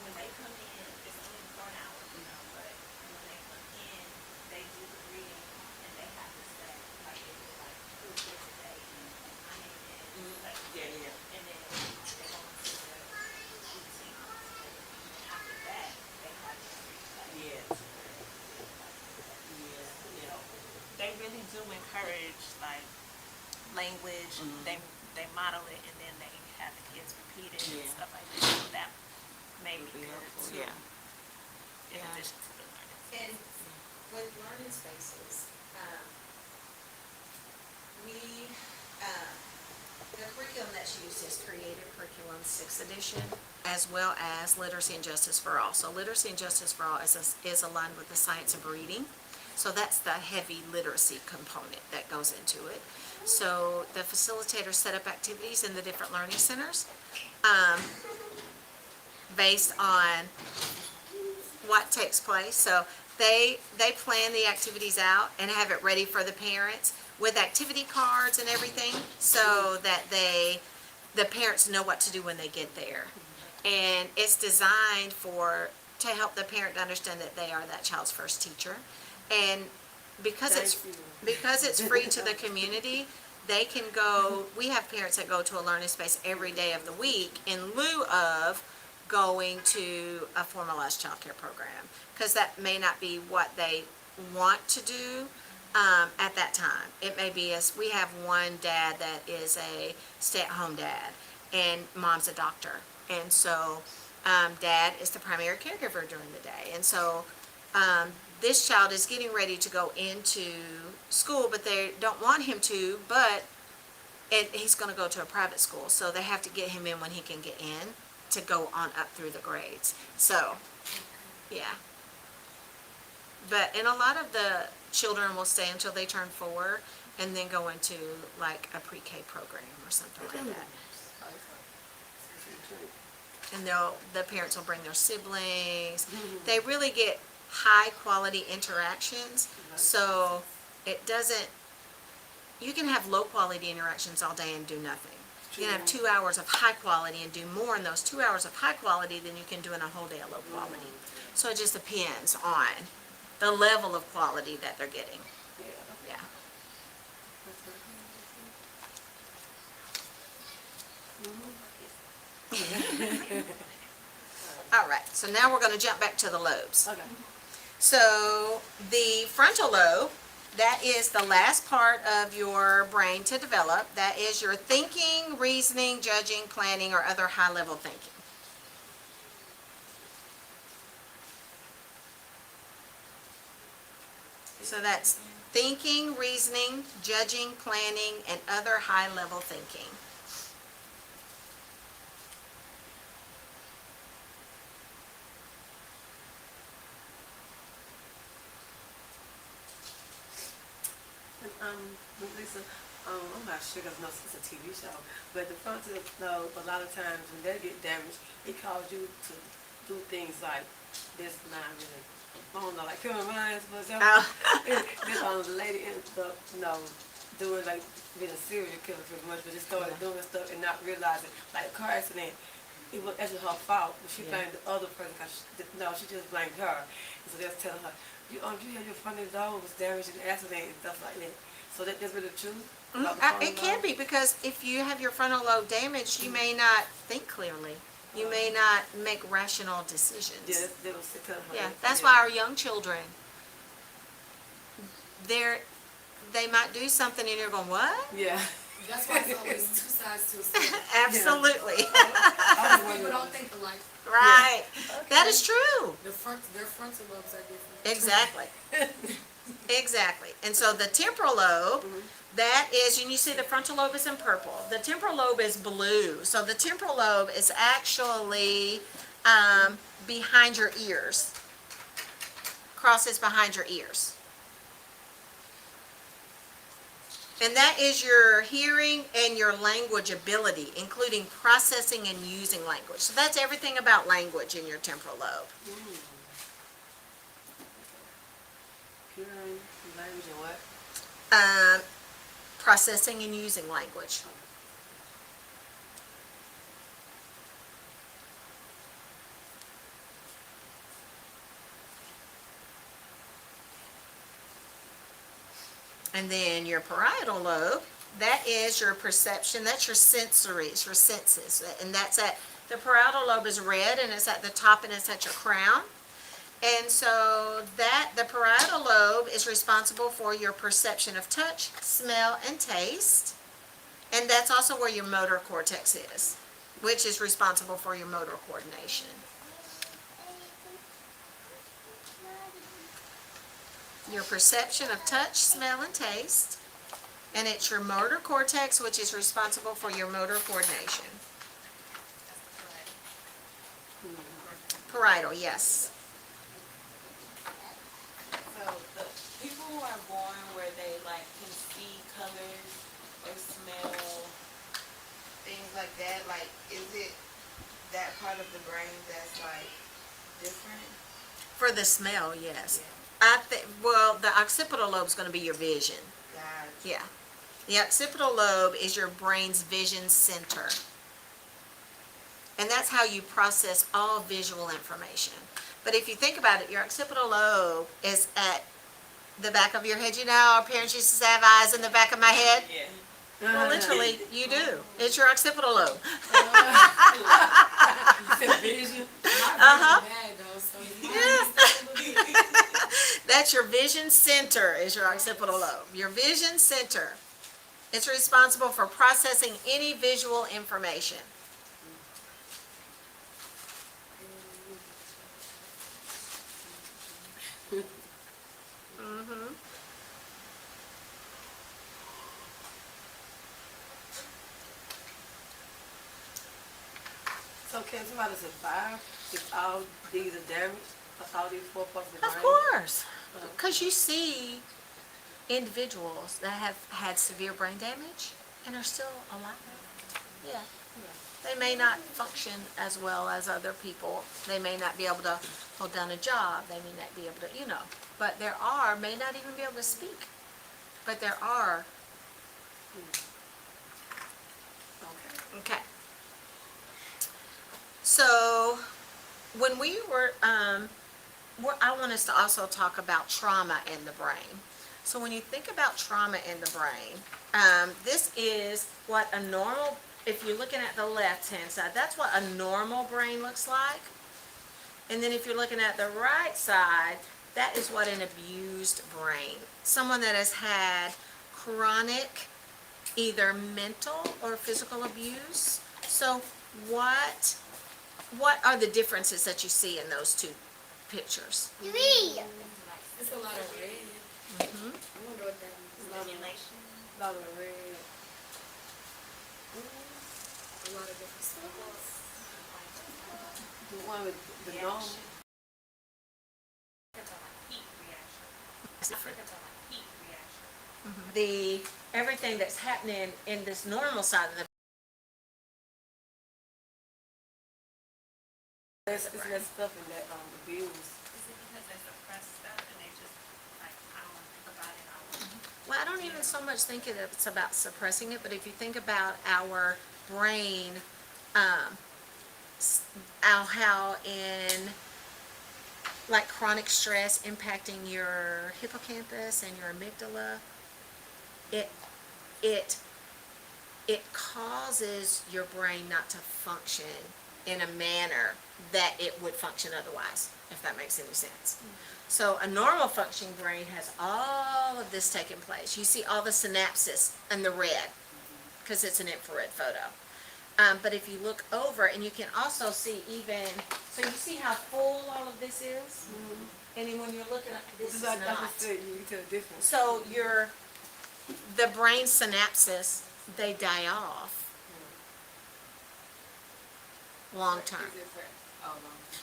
when they come in, it's only for an hour, you know, but when they come in, they do the reading and they have to say, like, is it like who's here today? And my name is, like, Yeah. and then they go into the routine. And after that, they have the replay. Yeah. Yeah. They really do encourage like language. Mhm. They model it and then they have the kids repeat it and Yeah. stuff like that. So that may Would be be good helpful, too. yeah. In Yeah. addition to the learning. And with learning spaces, we, the curriculum that's used is Creative Curriculum 6th edition, as well as Literacy and Justice for All. So Literacy and Justice for All is aligned with the science of reading. So that's the heavy literacy component that goes into it. So the facilitators set up activities in the different learning centers based on what takes place. So they plan the activities out and have it ready for the parents with activity cards and everything, so that the parents know what to do when they get there. And it's designed to help the parent understand that they are that child's first teacher. And because it's free to the community, they can go, we have parents that go to a learning space every day of the week in lieu of going to a formalized child care program, because that may not be what they want to do at that time. It may be, as we have one dad that is a stay-at-home dad and mom's a doctor, and so dad is the primary caregiver during the day. And so this child is getting ready to go into school, but they don't want him to, but he's going to go to a private school, so they have to get him in when he can get in to go on up through the grades. So, yeah. And a lot of the children will stay until they turn 4 and then go into like a pre-K program or something like that. And the parents will bring their siblings. They really get high quality interactions, so it doesn't, you can have low quality interactions all day and do nothing. You can have 2 hours of high quality and do more in those 2 hours of high quality than you can do in a whole day of low quality. So it just depends on the level of quality that they're getting. Yeah. All right, so now we're going to jump back to the lobes. Okay. So the frontal lobe, that is the last part of your brain to develop. That is your thinking, reasoning, judging, planning, or other high-level thinking. So that's thinking, reasoning, judging, planning, and other high-level thinking. Ms. Lisa, I'm not sure because it's a TV show, but the frontal lobe, a lot of times when they get damaged, it causes you to do things like this. Not really, I don't know, like Criminal Minds, for example. Oh. The lady ended up, doing like being a serial killer pretty much, but just started doing stuff and not realizing, like a car accident. It was actually her fault, but she blamed the other person because she just blamed her. And so they're telling her, you had your frontal lobe was damaged in an accident and stuff like that. So that's really true. About the frontal It can lobe? be, because if you have your frontal lobe damaged, you may not think clearly. You may not make rational decisions. Yeah, that was telling her. Yeah, that. that's why our young children, they might do something and you're going, what? Yeah. That's why it's always two sides to a story. Absolutely. People don't think alike. Right. That is true. Their frontal lobes are different. Exactly. Exactly. And so the temporal lobe, that is, and you see the frontal lobe is in purple. The temporal lobe is blue. So the temporal lobe is actually behind your ears. Crosses behind your ears. And that is your hearing and your language ability, including processing and using language. So that's everything about language in your temporal lobe. Hearing, language, and what? Processing and using language. And then your parietal lobe, that is your perception, that's your sensories, your senses. And that's the parietal lobe is red and it's at the top and it's at your crown. And so the parietal lobe is responsible for your perception of touch, smell, and taste. And that's also where your motor cortex is, which is responsible for your motor coordination. Your perception of touch, smell, and taste. And it's your motor cortex, which is responsible for your motor coordination. Parietal, yes. So the people who are born where they like can see colors or smell things like that, like is it that part of the brain that's like different? For the smell, yes. Yeah. Well, the occipital lobe is going to be your vision. Gotcha. Yeah. The occipital lobe is your brain's vision center. And that's how you process all visual information. But if you think about it, your occipital lobe is at the back of your head. You know, our parents used to say, I have eyes in the back of my head. Yeah. Well, literally, you do. It's your occipital lobe. Vision. Uh-huh. Bad though, so Yeah. That's your vision center, is your occipital lobe. Your vision center. It's responsible for processing any visual information. Mm-hmm. So can somebody survive if all these are damaged? All these 4 parts of the brain? Of course, because you see individuals that have had severe brain damage and are still alive. Yeah. They may not function as well as other people. They may not be able to hold down a job. They may not be able to, but may not even be able to speak. But there are. Okay. So, when we were, I want us to also talk about trauma in the brain. So when you think about trauma in the brain, this is what a normal, if you're looking at the left-hand side, that's what a normal brain looks like. And then if you're looking at the right side, that is what an abused brain. Someone that has had chronic, either mental or physical abuse. So what are the differences that you see in those two pictures? it's a lot of red. I wonder what that means. Stimulation. A lot of red. A lot of different stuff. The one with the dome. Reaction. It's a heat reaction. It's I different. think it's a heat reaction. The, everything that's happening in this normal side of the It's that stuff in that abuse. Is it because they suppress stuff and they just, like, I don't want to think about it, I want Well, I don't even so much think it's about suppressing it, but if you think about our brain, how in like chronic stress impacting your hippocampus and your amygdala, it causes your brain not to function in a manner that it would function otherwise, if that makes any sense. So a normal functioning brain has all of this taking place. You see all the synapses in the red, because it's an infrared photo. But if you look over, and you can also see even, so you see how full all of this is? And then when you're looking at this is Like I not. can say, you can tell the difference. So the brain synapses, they die off long term.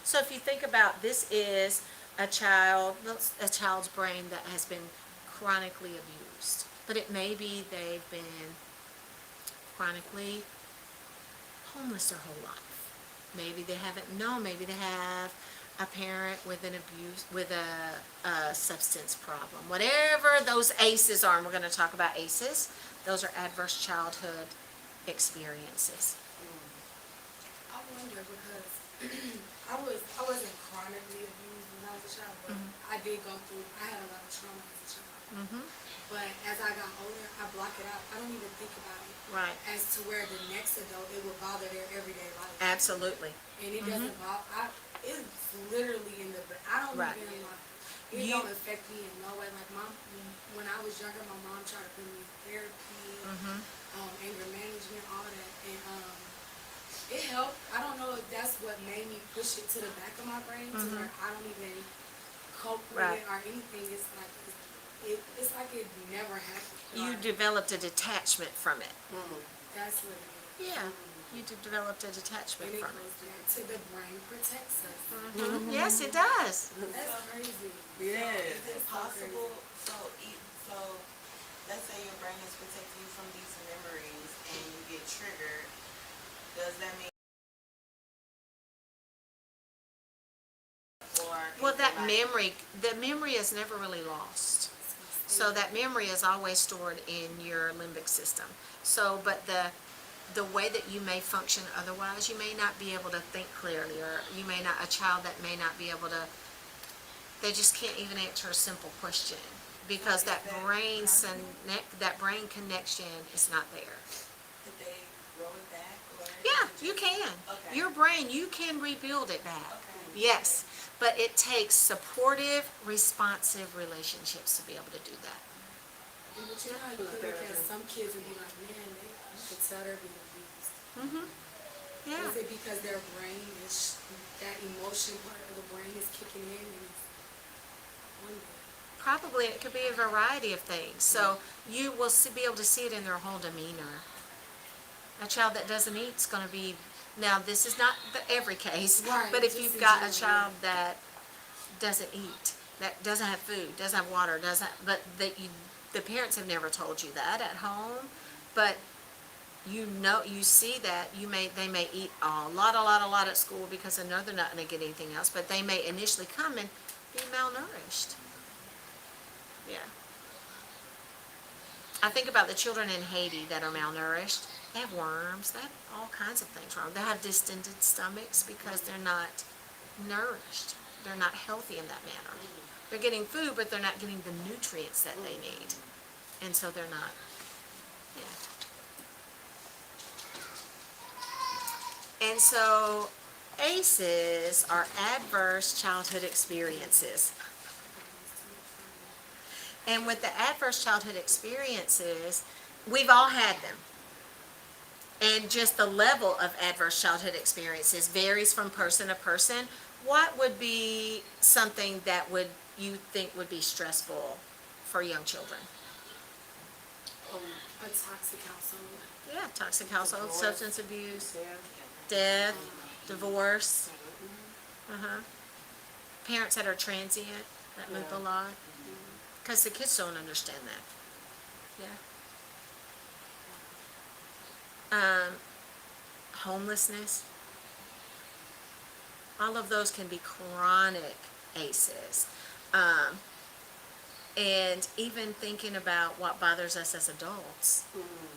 So if you think about, this is a child's brain that has been chronically abused. But it may be they've been chronically homeless their whole life. Maybe they haven't known, maybe they have a parent with an abuse, with a substance problem. Whatever those ACEs are, and we're gonna talk about ACEs, those are adverse childhood experiences. I wonder because I wasn't chronically abused when I was a child, but I did go through, I had a lot of trauma as a child. But as I got older, I block it out. I don't even think about it. Right. As to where the next adult, it will bother their everyday life. Absolutely. And it doesn't bother, it's literally in the, I don't Right. even like, it You- don't affect me in no way. Like when I was younger, my mom tried to put me in therapy, anger management, all that. And it helped. I don't know if that's what made me push it to the back of my brain to where I don't even cope with Right. it or anything. It's like it never happened. You Like, developed a detachment from it. that's what it is. Yeah. You developed a detachment And it from goes it. back to the brain protects us. Yes, it does. That's crazy. Yes. Is it possible, so let's say your brain is protecting you from these memories and you get triggered, does that mean? Or Well, is it that like- the memory is never really lost. So that memory is always stored in your limbic system. So, but the way that you may function otherwise, you may not be able to think clearly, or you may not, a child that may not be able to, they just can't even answer a simple question because that brain connection is not there. Did they roll it back or? Yeah, is it you just- can. Okay. Your brain, you can rebuild it back. Okay. Yes, but it takes supportive, responsive relationships to be able to do that. But you know how you could look at some kids and be like, man, you could tell they're being abused. Yeah. Is it because their brain is, that emotion part of the brain is kicking in and it's wonder. Probably it could be a variety of things. So you will be able to see it in their whole demeanor. A child that doesn't eat is going to be, now this is not every case, Right, but if just you've in got a general, child that doesn't eat, that doesn't have food, doesn't have water, but that the parents have never told you that at home, but you see that they may eat a lot at school because they know they're not going to get anything else, but they may initially come and be malnourished. Yeah. I think about the children in Haiti that are malnourished. They have worms. They have all kinds of things wrong. They have distended stomachs because they're not nourished. They're not healthy in that manner. They're getting food, but they're not getting the nutrients that they need. And so they're not, yeah. And so ACEs are adverse childhood experiences. And with the adverse childhood experiences, we've all had them. And just the level of adverse childhood experiences varies from person to person. What would be something that you think would be stressful for young children? A toxic household. Yeah, toxic household, Divorce. substance abuse, Yeah. death, divorce. Uh-huh. Parents that are transient, that move a lot. Because the kids don't understand that. Yeah. Homelessness. All of those can be chronic ACEs. And even thinking about what bothers us as adults,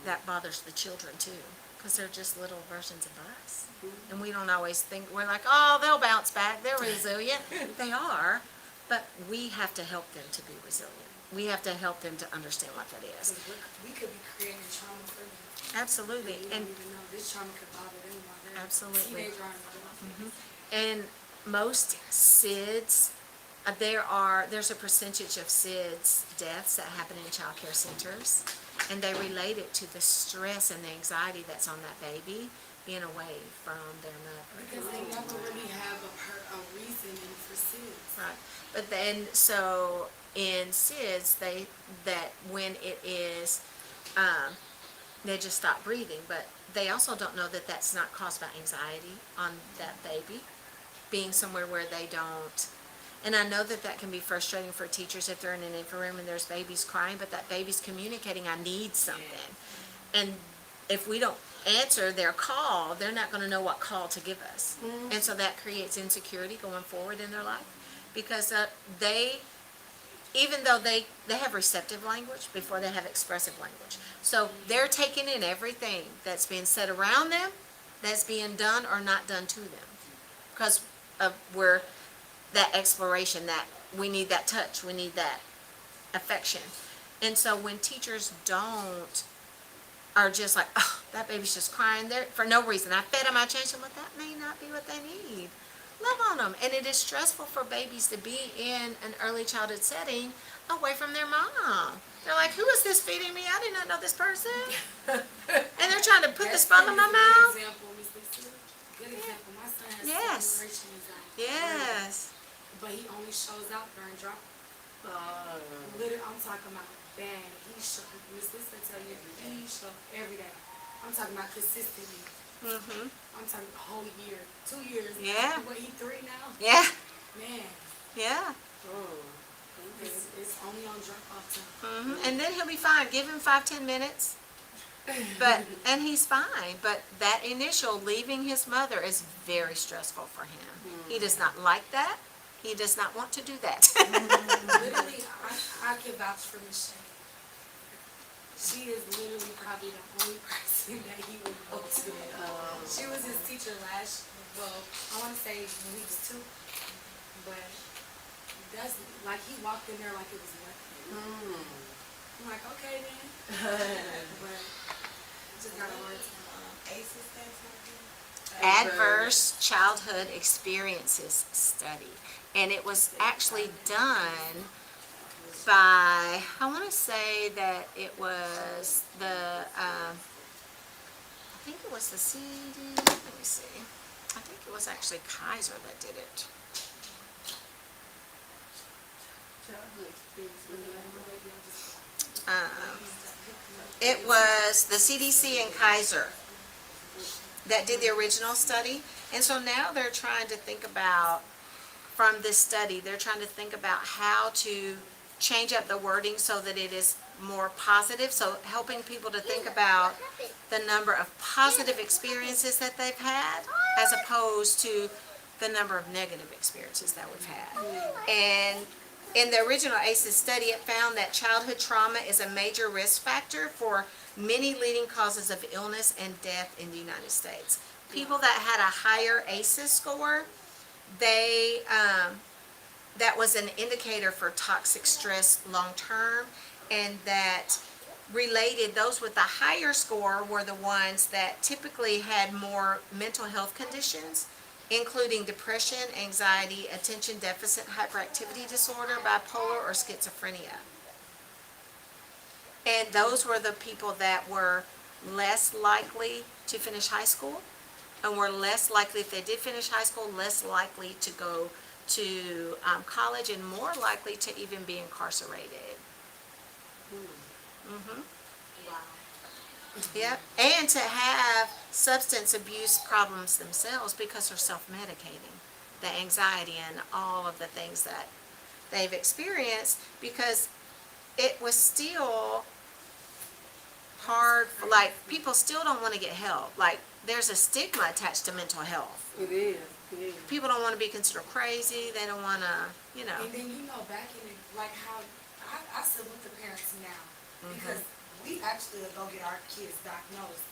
that bothers the children too, because they're just little versions of us. And we don't always think, we're like, oh, they'll bounce back, they're resilient. They are, but we have to help them to be resilient. We have to help them to understand what that is. Because we could be creating trauma for them. Absolutely. You And don't even know this trauma could bother them while they're Absolutely. teenager or an adult. And most SIDS, there's a percentage of SIDS deaths that happen in child care centers, and they relate it to the stress and the anxiety that's on that baby being away from their mother. Because they never really have a reasoning for SIDS. Right. But then, so in SIDS, that when it is, they just stop breathing, but they also don't know that that's not caused by anxiety on that baby, being somewhere where they don't. And I know that that can be frustrating for teachers if they're in an infant room and there's babies crying, but that baby's communicating, I need something. And if we don't answer their call, they're not gonna know what call to give us. And so that creates insecurity going forward in their life, because even though they have receptive language before they have expressive language. So they're taking in everything that's being said around them, that's being done or not done to them. Because of where that exploration, that we need that touch, we need that affection. And so when teachers are just like, oh, that baby's just crying there for no reason. I fed them, I changed them, but that may not be what they need. Love on them. And it is stressful for babies to be in an early childhood setting away from their mom. They're like, who is this feeding me? I did not know this person. And they're trying to put the spell in my mouth. Good example, Ms. Lisa. Good example. My son has Yes. separation anxiety. Yes. But he only shows out during drop. Literally, I'm talking about bang. Ms. Lisa tell you, he show every day. I'm talking about consistently. Mhm. I'm talking a whole year, 2 years. Yeah. What, he 3 now? Yeah. Man, Yeah. it's only on drop off time. And then he'll be fine. Give him 5-10 minutes. And he's fine. But that initial leaving his mother is very stressful for him. He does not like that. He does not want to do that. Literally, I can vouch for Miss Shay. She is literally probably the only person that he would go to. She was his teacher I want to say when he was 2. But that's, like, he walked in there like it was nothing. I'm like, okay then. But I just got a hard time. ACEs stands for? Adverse Childhood Experiences Study. And it was actually done by, I want to say that it was I think it was the CD, let me see. I think it was actually Kaiser that did it. It was the CDC and Kaiser that did the original study. And so now they're trying to think about, from this study, they're trying to think about how to change up the wording so that it is more positive. So helping people to think about the number of positive experiences that they've had as opposed to the number of negative experiences that we've had. And in the original ACEs study, it found that childhood trauma is a major risk factor for many leading causes of illness and death in the United States. People that had a higher ACEs score, that was an indicator for toxic stress long-term, and that related, those with the higher score were the ones that typically had more mental health conditions, including depression, anxiety, attention deficit hyperactivity disorder, bipolar, or schizophrenia. And those were the people that were less likely to finish high school, and were less likely, if they did finish high school, less likely to go to college, and more likely to even be incarcerated. Mm-hmm. Wow. Yep. And to have substance abuse problems themselves because they're self-medicating. The anxiety and all of the things that they've experienced, because it was still hard for, like, people still don't want to get help. Like, there's a stigma attached to mental health. It is, it is. People don't want to be considered crazy. They don't want to, you know. And then, back in the, like how, I salute the parents now, because we actually go get our kids diagnosed,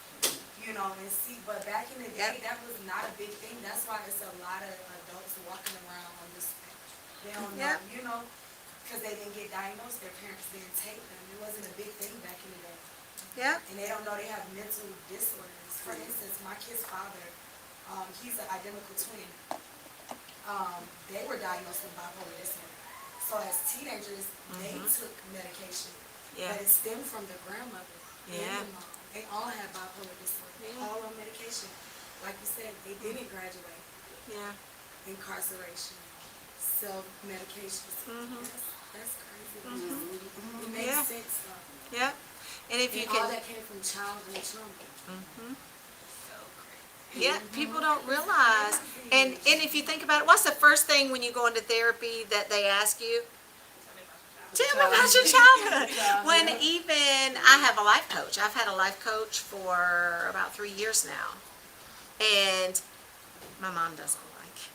and see, but back in the day, Yep. that was not a big thing. That's why it's a lot of adults walking around on this, they don't know, Yep. because they didn't get diagnosed, their parents didn't take them. It wasn't a big thing back in the day. Yep. And they don't know they have mental disorders. For instance, my kid's father, he's an identical twin. They were diagnosed with bipolar disorder. So as teenagers, they took medication. Yeah. But it stemmed from the grandmother and Yeah. the mom. They all had bipolar disorder. They all on medication. Like you said, they didn't graduate. Yeah. Incarceration, self-medication. That's crazy. It makes Yeah. sense though. Yep. And if you And all can, that came from childhood trauma. yeah, people don't realize. And if you think about it, what's the first thing when you go into therapy that they ask you? Tell me about your childhood. When even, I have a life coach. I've had a life coach for about 3 years now. And my mom doesn't like.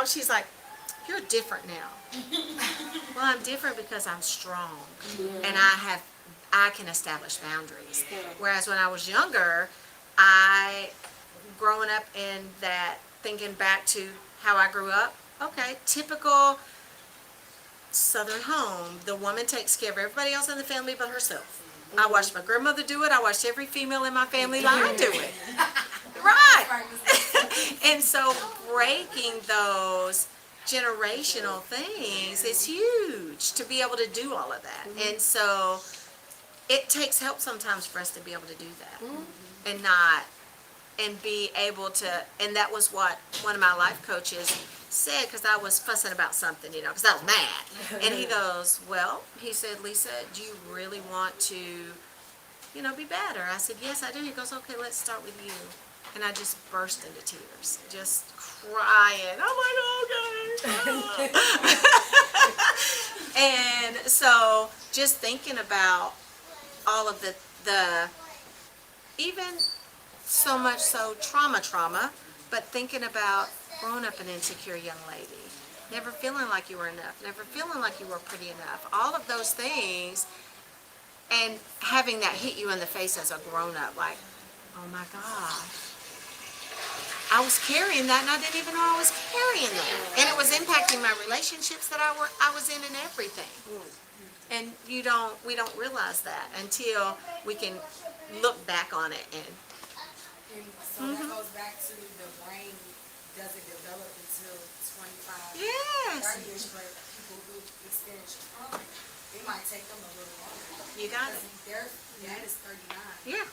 She's like, you're different now. Well, I'm different because I'm strong. And I can establish boundaries. Whereas when I was younger, growing up in that, thinking back to how I grew up, okay, typical Southern home, the woman takes care of everybody else in the family but herself. I watched my grandmother do it. I watched every female in my family line do it. Right. And so breaking those generational things is huge, to be able to do all of that. And so it takes help sometimes for us to be able to do that. And be able to, and that was what one of my life coaches said, because I was fussing about something, because I was mad. And he goes, well, he said, Lisa, do you really want to, be better? I said, yes, I do. He goes, okay, let's start with you. And I just burst into tears, just crying. I'm like, okay. And so just thinking about all of the even so much so trauma, but thinking about growing up an insecure young lady, never feeling like you were enough, never feeling like you were pretty enough, all of those things, and having that hit you in the face as a grown-up, like, oh my gosh, I was carrying that and I didn't even know I was carrying that. And it was impacting my relationships that I was in and everything. And we don't realize that until we can look back on it and And so that goes back to the brain doesn't develop until 25, yes, 30 years, but people who experience trauma, it might take them a little longer. you got it. Their dad is 39. Yeah.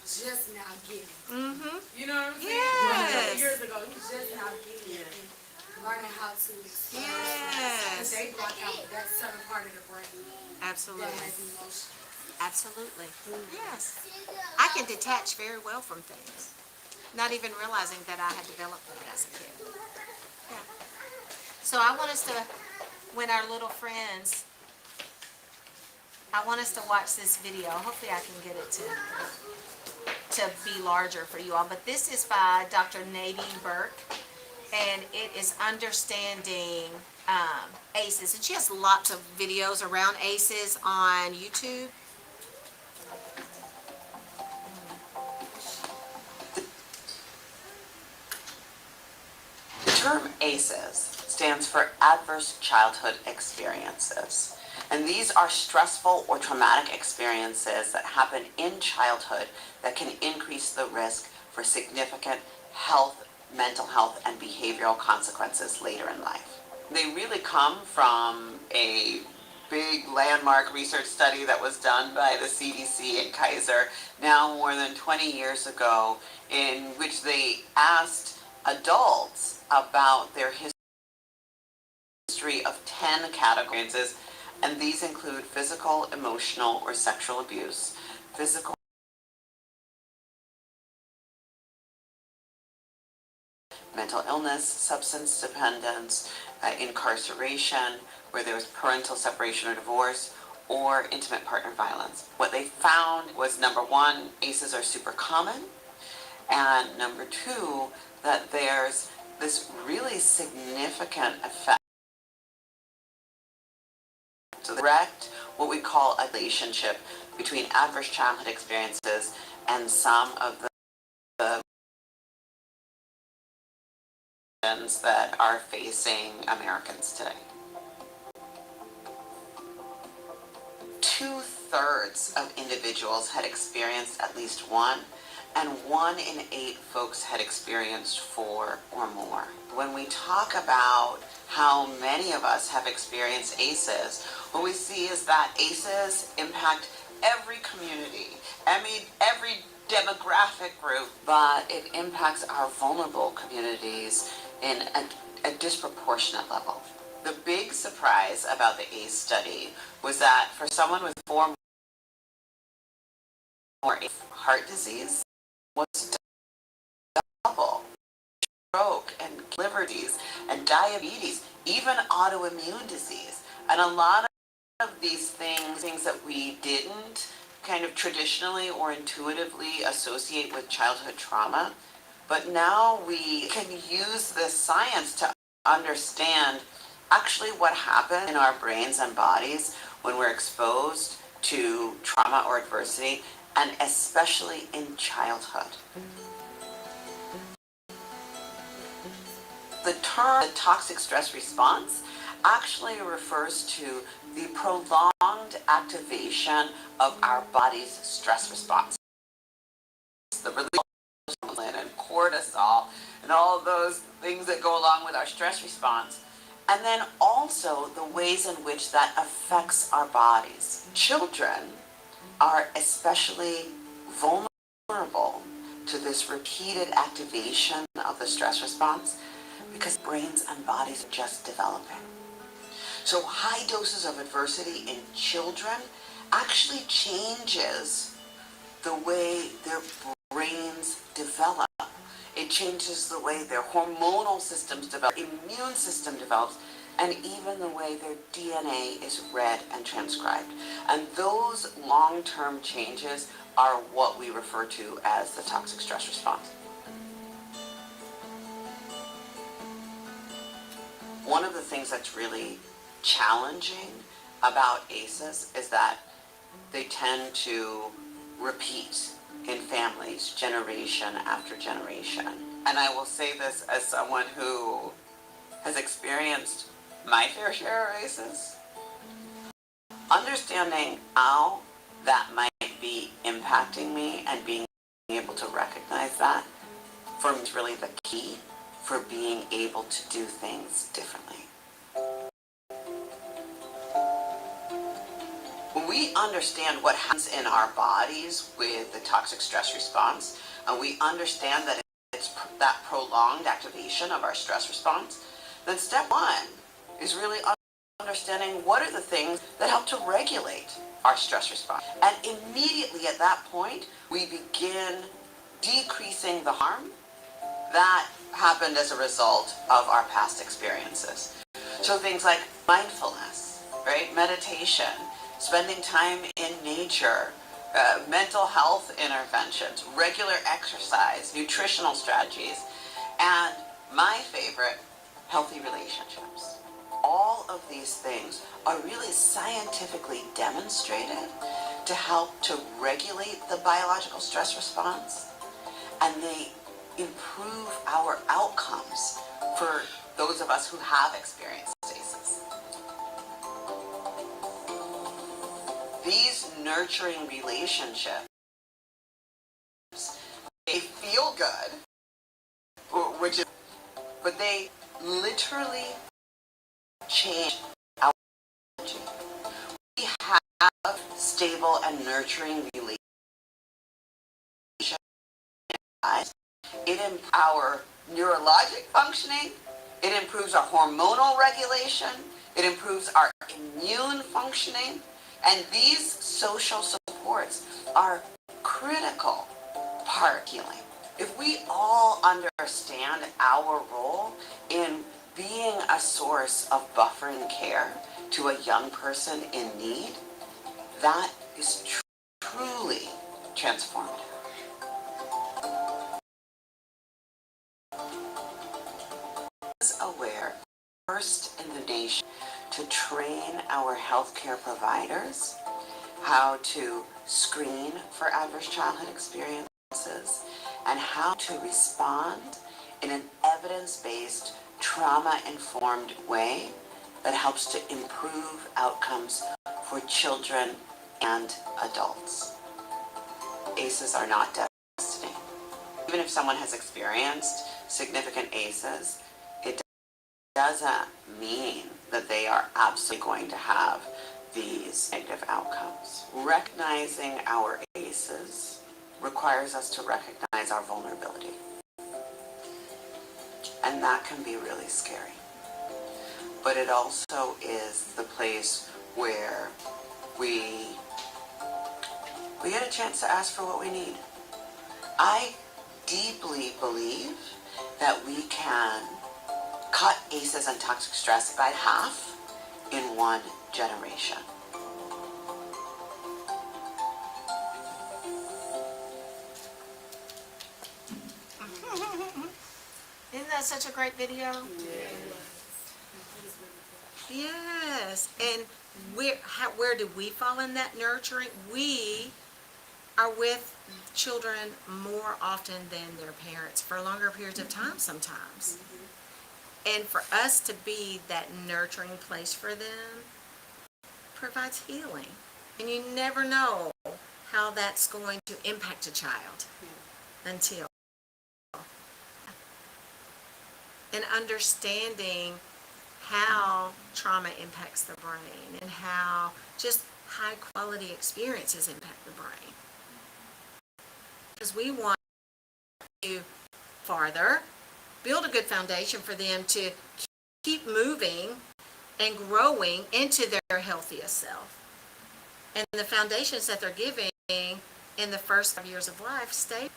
Just now getting it. Mm-hmm. You know what I'm saying? Yes. Years ago, he's just now getting it and learning how to experience it. Yes. They block out that certain part of the brain that Absolutely. has emotion. Absolutely. Yes. I can detach very well from things, not even realizing that I had developed them as a kid. Yeah. So I want us to, when our little friends, I want us to watch this video. Hopefully I can get it to be larger for you all. But this is by Dr. Nadine Burke, and it is understanding ACEs. And she has lots of videos around ACEs on YouTube. The term ACEs stands for Adverse Childhood Experiences. And these are stressful or traumatic experiences that happen in childhood that can increase the risk for significant health, mental health, and behavioral consequences later in life. They really come from a big landmark research study that was done by the CDC in Kaiser now more than 20 years ago, in which they asked adults about their history of 10 categories, And these include physical, emotional, or sexual abuse, physical, mental illness, substance dependence, incarceration, where there was parental separation or divorce, or intimate partner violence. What they found was, number one, ACEs are super common, and number two, that there's this really significant effect. So direct, what we call a relationship between adverse childhood experiences and some of the that are facing Americans today. 2/3 of individuals had experienced at least one, and 1 in 8 folks had experienced 4 or more. When we talk about how many of us have experienced ACEs, what we see is that ACEs impact every community, every demographic group, but it impacts our vulnerable communities in a disproportionate level. The big surprise about the ACE study was that for someone with 4 more heart disease was double, stroke and liver disease and diabetes, even autoimmune disease. And a lot of these things that we didn't kind of traditionally or intuitively associate with childhood trauma, but now we can use this science to understand actually what happens in our brains and bodies when we're exposed to trauma or adversity, and especially in childhood. The term the toxic stress response actually refers to the prolonged activation of our body's stress response. The release of adrenaline and cortisol and all of those things that go along with our stress response. And then also the ways in which that affects our bodies. Children are especially vulnerable to this repeated activation of the stress response because brains and bodies are just developing. So high doses of adversity in children actually changes the way their brains develop. It changes the way their hormonal systems develop, immune system develops, and even the way their DNA is read and transcribed. And those long-term changes are what we refer to as the toxic stress response. One of the things that's really challenging about ACEs is that they tend to repeat in families, generation after generation. And I will say this as someone who has experienced my fair share of ACEs. Understanding how that might be impacting me and being able to recognize that, for me, is really the key for being able to do things differently. When we understand what happens in our bodies with the toxic stress response, and we understand that it's that prolonged activation of our stress response, then step one is really understanding what are the things that help to regulate our stress response. And immediately at that point, we begin decreasing the harm that happened as a result of our past experiences. So things like mindfulness, right? Meditation, spending time in nature, mental health interventions, regular exercise, nutritional strategies, and my favorite, healthy relationships. All of these things are really scientifically demonstrated to help to regulate the biological stress response, and they improve our outcomes for those of us who have experienced ACEs. These nurturing relationships, they feel good, but they literally change our energy. We have stable and nurturing relationships. It improves our neurologic functioning, it improves our hormonal regulation, It improves our immune functioning, and these social supports are critical part of healing. If we all understand our role in being a source of buffering care to a young person in need, that is truly transformative. Is aware, first in the nation, to train our healthcare providers how to screen for adverse childhood experiences and how to respond in an evidence-based, trauma-informed way that helps to improve outcomes for children and adults. ACEs are not destiny. Even if someone has experienced significant ACEs, it doesn't mean that they are absolutely going to have these negative outcomes. Recognizing our ACEs requires us to recognize our vulnerability. And that can be really scary. But it also is the place where we get a chance to ask for what we need. I deeply believe that we can cut ACEs and toxic stress by half in one generation. Isn't that such a great video? Yes, and where do we fall in that nurturing? We are with children more often than their parents for longer periods of time sometimes. And for us to be that nurturing place for them provides healing. And you never know how that's going to impact a child until. And understanding how trauma impacts the brain and how just high quality experiences impact the brain. Because we want to farther, build a good foundation for them to keep moving and growing into their healthiest self. And the foundations that they're giving in the first 5 years of life stay.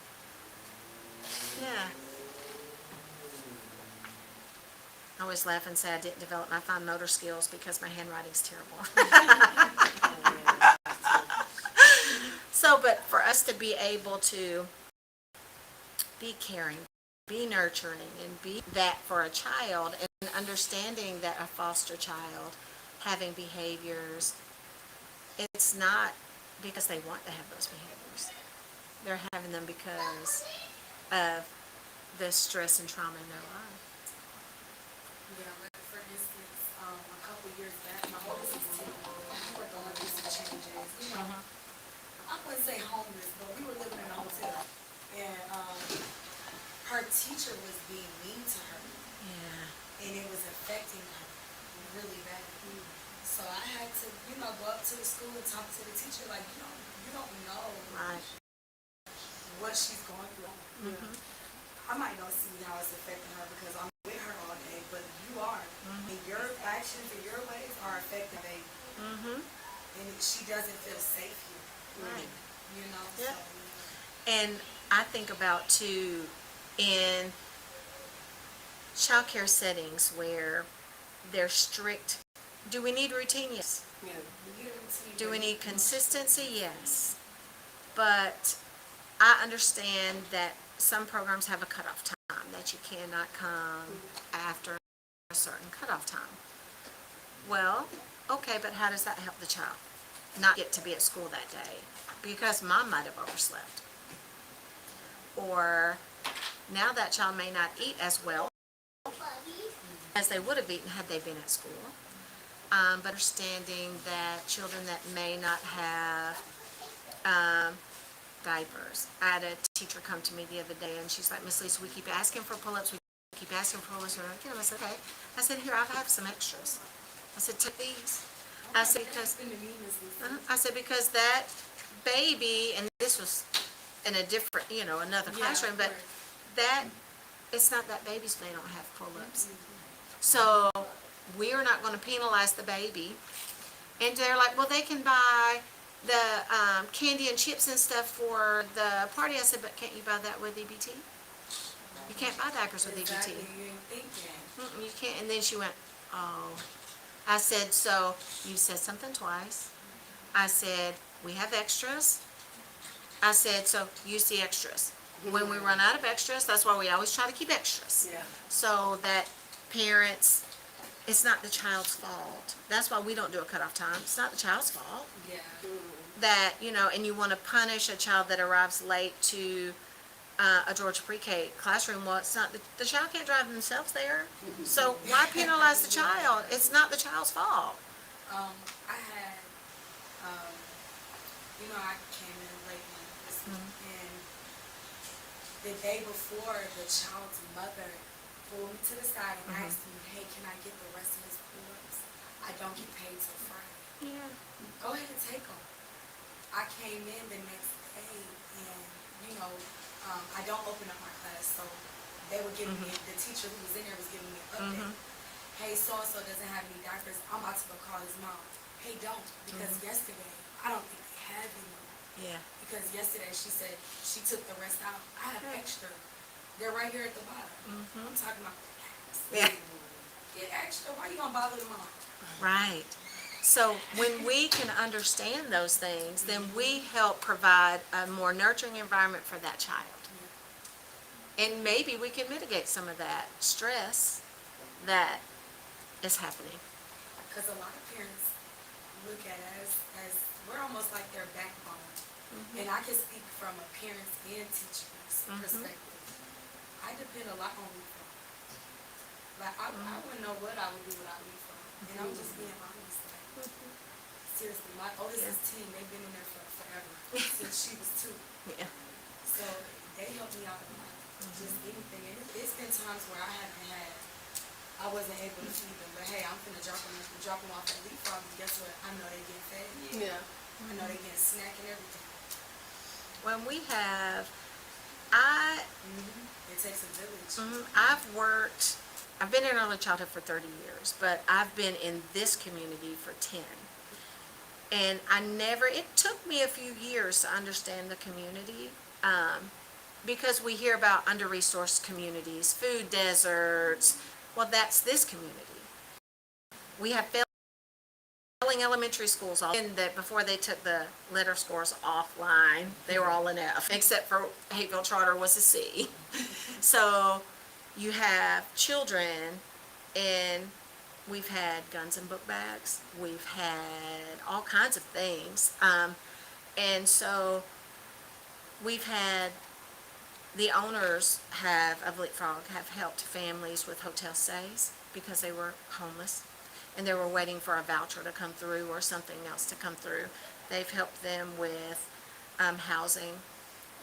Yeah. I always laugh and say I didn't develop my fine motor skills because my handwriting's terrible. So, but for us to be able to be caring, be nurturing, and be that for a child, and understanding that a foster child having behaviors, it's not because they want to have those behaviors. They're having them because of the stress and trauma in their life. Yeah, like for instance, a couple years back, my oldest is 10, we were going through some changes. You know, I wouldn't say homeless, but we were living in a hotel. And her teacher was being mean to her. Yeah. And it was affecting her really bad. So I had to, go up to the school and talk to the teacher, like, you don't know Right. what she's going through. Mm-hmm. I might not see how it's affecting her because I'm with her all day, but you are. Mm-hmm. And your actions and your ways are affecting her. Mm-hmm. And she doesn't feel safe here. Right. So, And I think about too, in childcare settings where they're strict, do we need routine? Yes. Yeah. Do we need consistency? Yes. But I understand that some programs have a cutoff time, that you cannot come after a certain cutoff time. Well, okay, but how does that help the child not get to be at school that day? Because mom might have overslept. Or now that child may not eat as well as they would have eaten had they been at school. But understanding that children that may not have diapers. I had a teacher come to me the other day and she's like, Ms. Lisa, we keep asking for pull-ups, we keep asking for pull-ups. I said, okay. I said, here, I have some extras. I said, take these. I said, because that baby, and this was in a different, another classroom, but that, it's not that babies may not have pull-ups. So we are not gonna penalize the baby. And they're like, well, they can buy the, candy and chips and stuff for the party. I said, but can't you buy that with EBT? You can't buy diapers with EBT. Exactly, you ain't thinking. Mm-mm, you can't. And then she went, oh. I said, so you said something twice. I said, we have extras. I said, so use the extras. When we run out of extras, that's why we always try to keep extras. Yeah. So that parents, it's not the child's fault. That's why we don't do a cutoff time. It's not the child's fault. Yeah. That, you know, and you want to punish a child that arrives late to a Georgia pre-K classroom. Well, it's not, the child can't drive themselves there. So why penalize the child? It's not the child's fault. I had, I came in late this week, and the day before, the child's mother pulled me to the side and asked me, hey, can I get the rest of his pull-ups? I don't get paid till Friday. Yeah. Go ahead and take them. I came in the next day, and, I don't open up my class, so they were giving me, the teacher who was in there was giving me an update. Hey, so-and-so doesn't have any diapers. I'm about to go call his mom. Hey, don't, because yesterday, I don't think they have any. Yeah. Because yesterday she said she took the rest out. I have extra. They're right here at the bottom. I'm talking about the packs. Yeah. Get extra. Why you gonna bother them all? Right. So when we can understand those things, then we help provide a more nurturing environment for that child. And maybe we can mitigate some of that stress that is happening. Because a lot of parents look at us as we're almost like their backbone. And I can speak from a parent's and teacher's perspective. I depend a lot on Leapfrog. Like, I wouldn't know what I would do without Leapfrog. And I'm just being honest. Like, seriously, my oldest is 10. They've been in there for forever, since she was 2. Yeah. So they help me out a lot. Just anything. And it's been times where I wasn't able to feed them, but hey, I'm finna drop them off at Leapfrog, and guess what? I know they get fed. Yeah. I know they get a snack and everything. When we have, It takes a village. I've been in early childhood for 30 years, but I've been in this community for 10. And it took me a few years to understand the community, because we hear about under-resourced communities, food deserts. Well, that's this community. We have failing elementary schools, and that before they took the letter scores offline, they were all an F, except for Hateville Charter was a C. So you have children, and we've had guns and book bags. We've had all kinds of things. And so we've had the owners of Leapfrog have helped families with hotel stays because they were homeless and they were waiting for a voucher to come through or something else to come through. They've helped them with housing.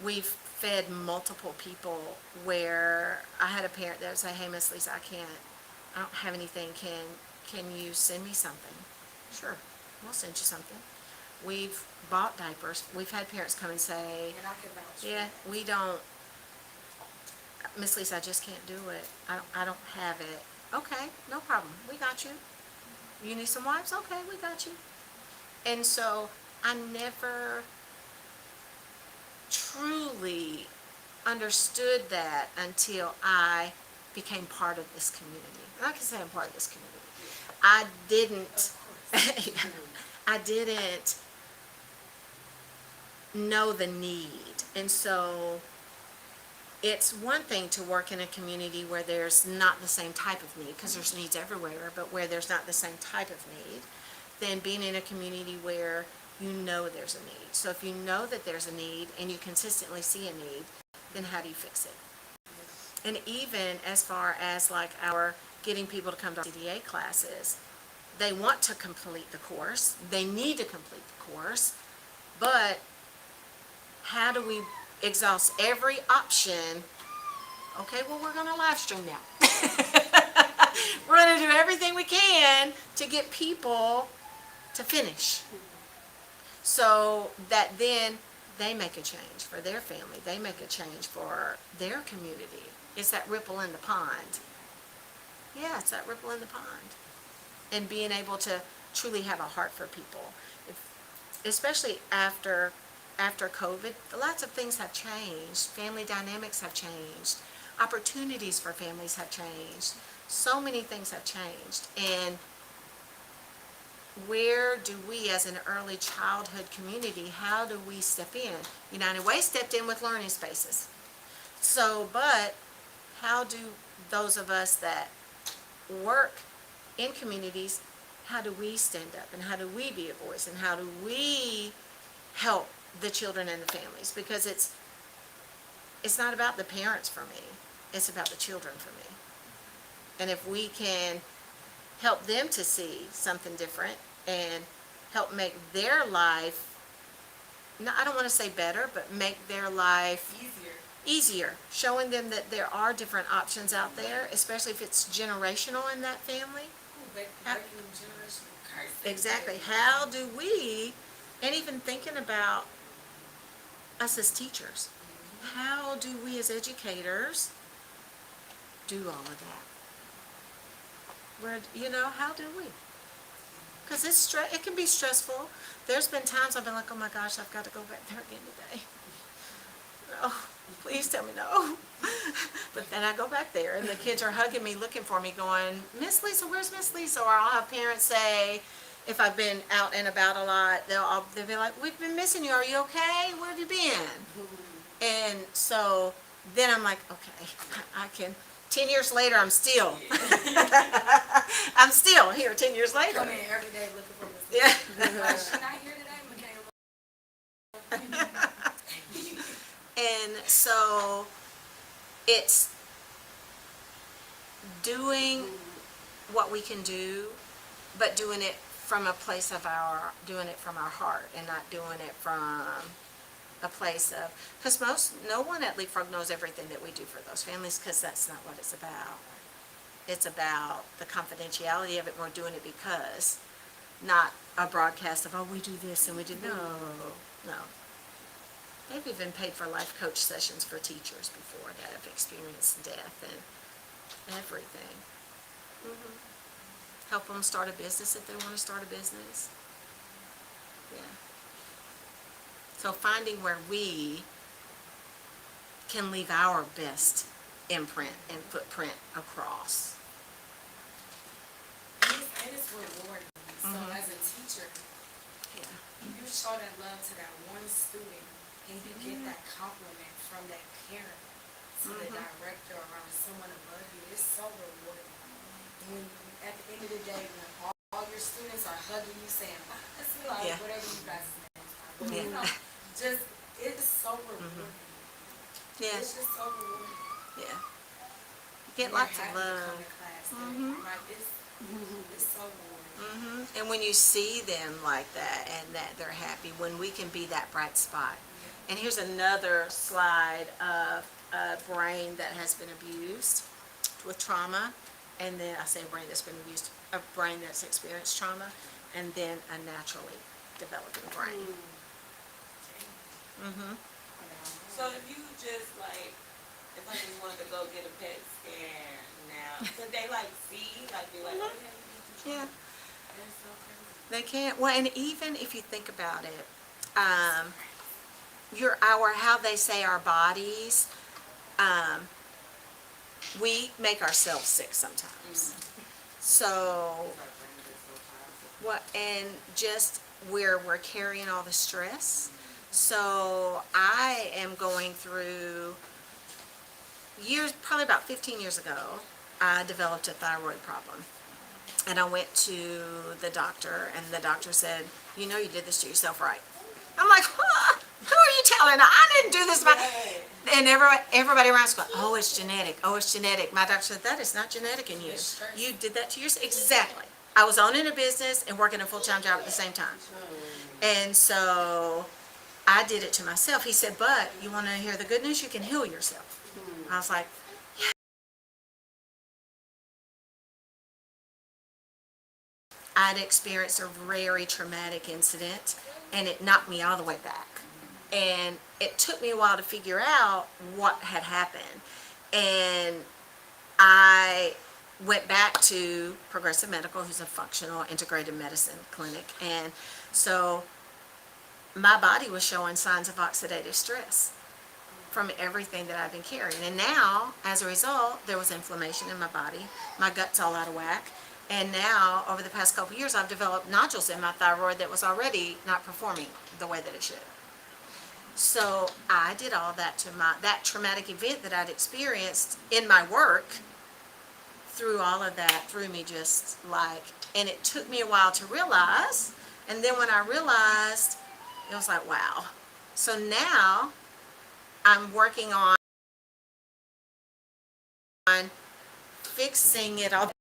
We've fed multiple people where I had a parent that would say, hey, Ms. Lisa, I don't have anything. Can you send me something? Sure, we'll send you something. We've bought diapers. We've had parents come and say, And I can vouch for yeah, that. we don't, Miss Lisa, I just can't do it. I don't have it. Okay, no problem. We got you. You need some wipes? Okay, we got you. And so I never truly understood that until I became part of this community. And I can say I'm part of this community. I didn't know the need. And so it's one thing to work in a community where there's not the same type of need, because there's needs everywhere, but where there's not the same type of need, than being in a community where you know there's a need. So if you know that there's a need and you consistently see a need, then how do you fix it? And even as far as like our getting people to come to our CDA classes, they want to complete the course, they need to complete the course, but how do we exhaust every option? Okay, well, we're gonna live stream now. We're gonna do everything we can to get people to finish. So that then they make a change for their family, they make a change for their community. It's that ripple in the pond. Yeah, it's that ripple in the pond. and being able to truly have a heart for people. Especially after COVID, lots of things have changed. Family dynamics have changed. Opportunities for families have changed. So many things have changed. And where do we as an early childhood community, how do we step in? United Way stepped in with learning spaces. So, but how do those of us that work in communities, how do we stand up and how do we be a voice and how do we help the children and the families? Because it's not about the parents for me, it's about the children for me. And if we can help them to see something different and help make their life, no, I don't want to say better, but make their life easier, showing them that there are different options out there, especially if it's generational in that family. Exactly. How do we, and even thinking about us as teachers, how do we as educators do all of that? Where, how do we? Because it can be stressful. There's been times I've been like, oh my gosh, I've got to go back there again today. No, please tell me no. But then I go back there and the kids are hugging me, looking for me, going, Ms. Lisa, where's Ms. Lisa? Or I'll have parents say, if I've been out and about a lot, they'll be like, we've been missing you. Are you okay? Where have you been? And so then I'm like, okay, I can. 10 years later, I'm still here 10 years later. Come in every day looking for Miss Yeah. She's not here today, Michaela. And so it's doing what we can do, but doing it from a place of doing it from our heart and not doing it from a place of, because no one at Leapfrog knows everything that we do for those families, because that's not what it's about. It's about the confidentiality of it. We're doing it because, not a broadcast of, oh, we do this and we do, no. They've even paid for life coach sessions for teachers before that have experienced death and everything. Help them start a business if they want to start a business. Yeah. So finding where we can leave our best imprint and footprint across. And it's rewarding. So as a teacher, Yeah. you show that love to that one student and you get that compliment from that parent to the director or someone above you. It's so rewarding. When at the end of the day, when all your students are hugging you, saying, let's be like, Yeah. whatever you guys say. But Yeah. you know, just, it's so rewarding. Yes. It's just so rewarding. Yeah. You get And lots they're of happy to love. come to class. Like, it's so rewarding. And when you see them like that and that they're happy, when we can be that bright spot. And here's another slide of a brain that has been abused with trauma. And then I say a brain that's been abused, a brain that's experienced trauma, and then a naturally developing brain. So if you just if I just wanted to go get a PET scan now, could they see, be like, oh Yeah. that's so crazy. They can't. Well, and even if you think about it, how they say our bodies, we make ourselves sick sometimes. So, and just where we're carrying all the stress. So I am going through probably about 15 years ago, I developed a thyroid problem. And I went to the doctor, and the doctor said, you did this to yourself, right? I'm like, huh? Who are you telling? I didn't do this. And everybody around is going, oh, it's genetic. Oh, it's genetic. My doctor said, that is not genetic in you. You did that to yourself. Exactly. I was owning a business and working a full-time job at the same time. And so I did it to myself. He said, but you want to hear the good news? You can heal yourself. I was like, I'd experienced a very traumatic incident, and it knocked me all the way back. And it took me a while to figure out what had happened. And I went back to Progressive Medical, who's a functional integrated medicine clinic. And so my body was showing signs of oxidative stress from everything that I've been carrying. And now, as a result, there was inflammation in my body. My gut's all out of whack. And now, over the past couple of years, I've developed nodules in my thyroid that was already not performing the way that it should. So I did all that to that traumatic event that I'd experienced in my work. Through all of that, threw me just like, and it took me a while to realize. And then when I realized, it was like, wow. So now I'm working on fixing it all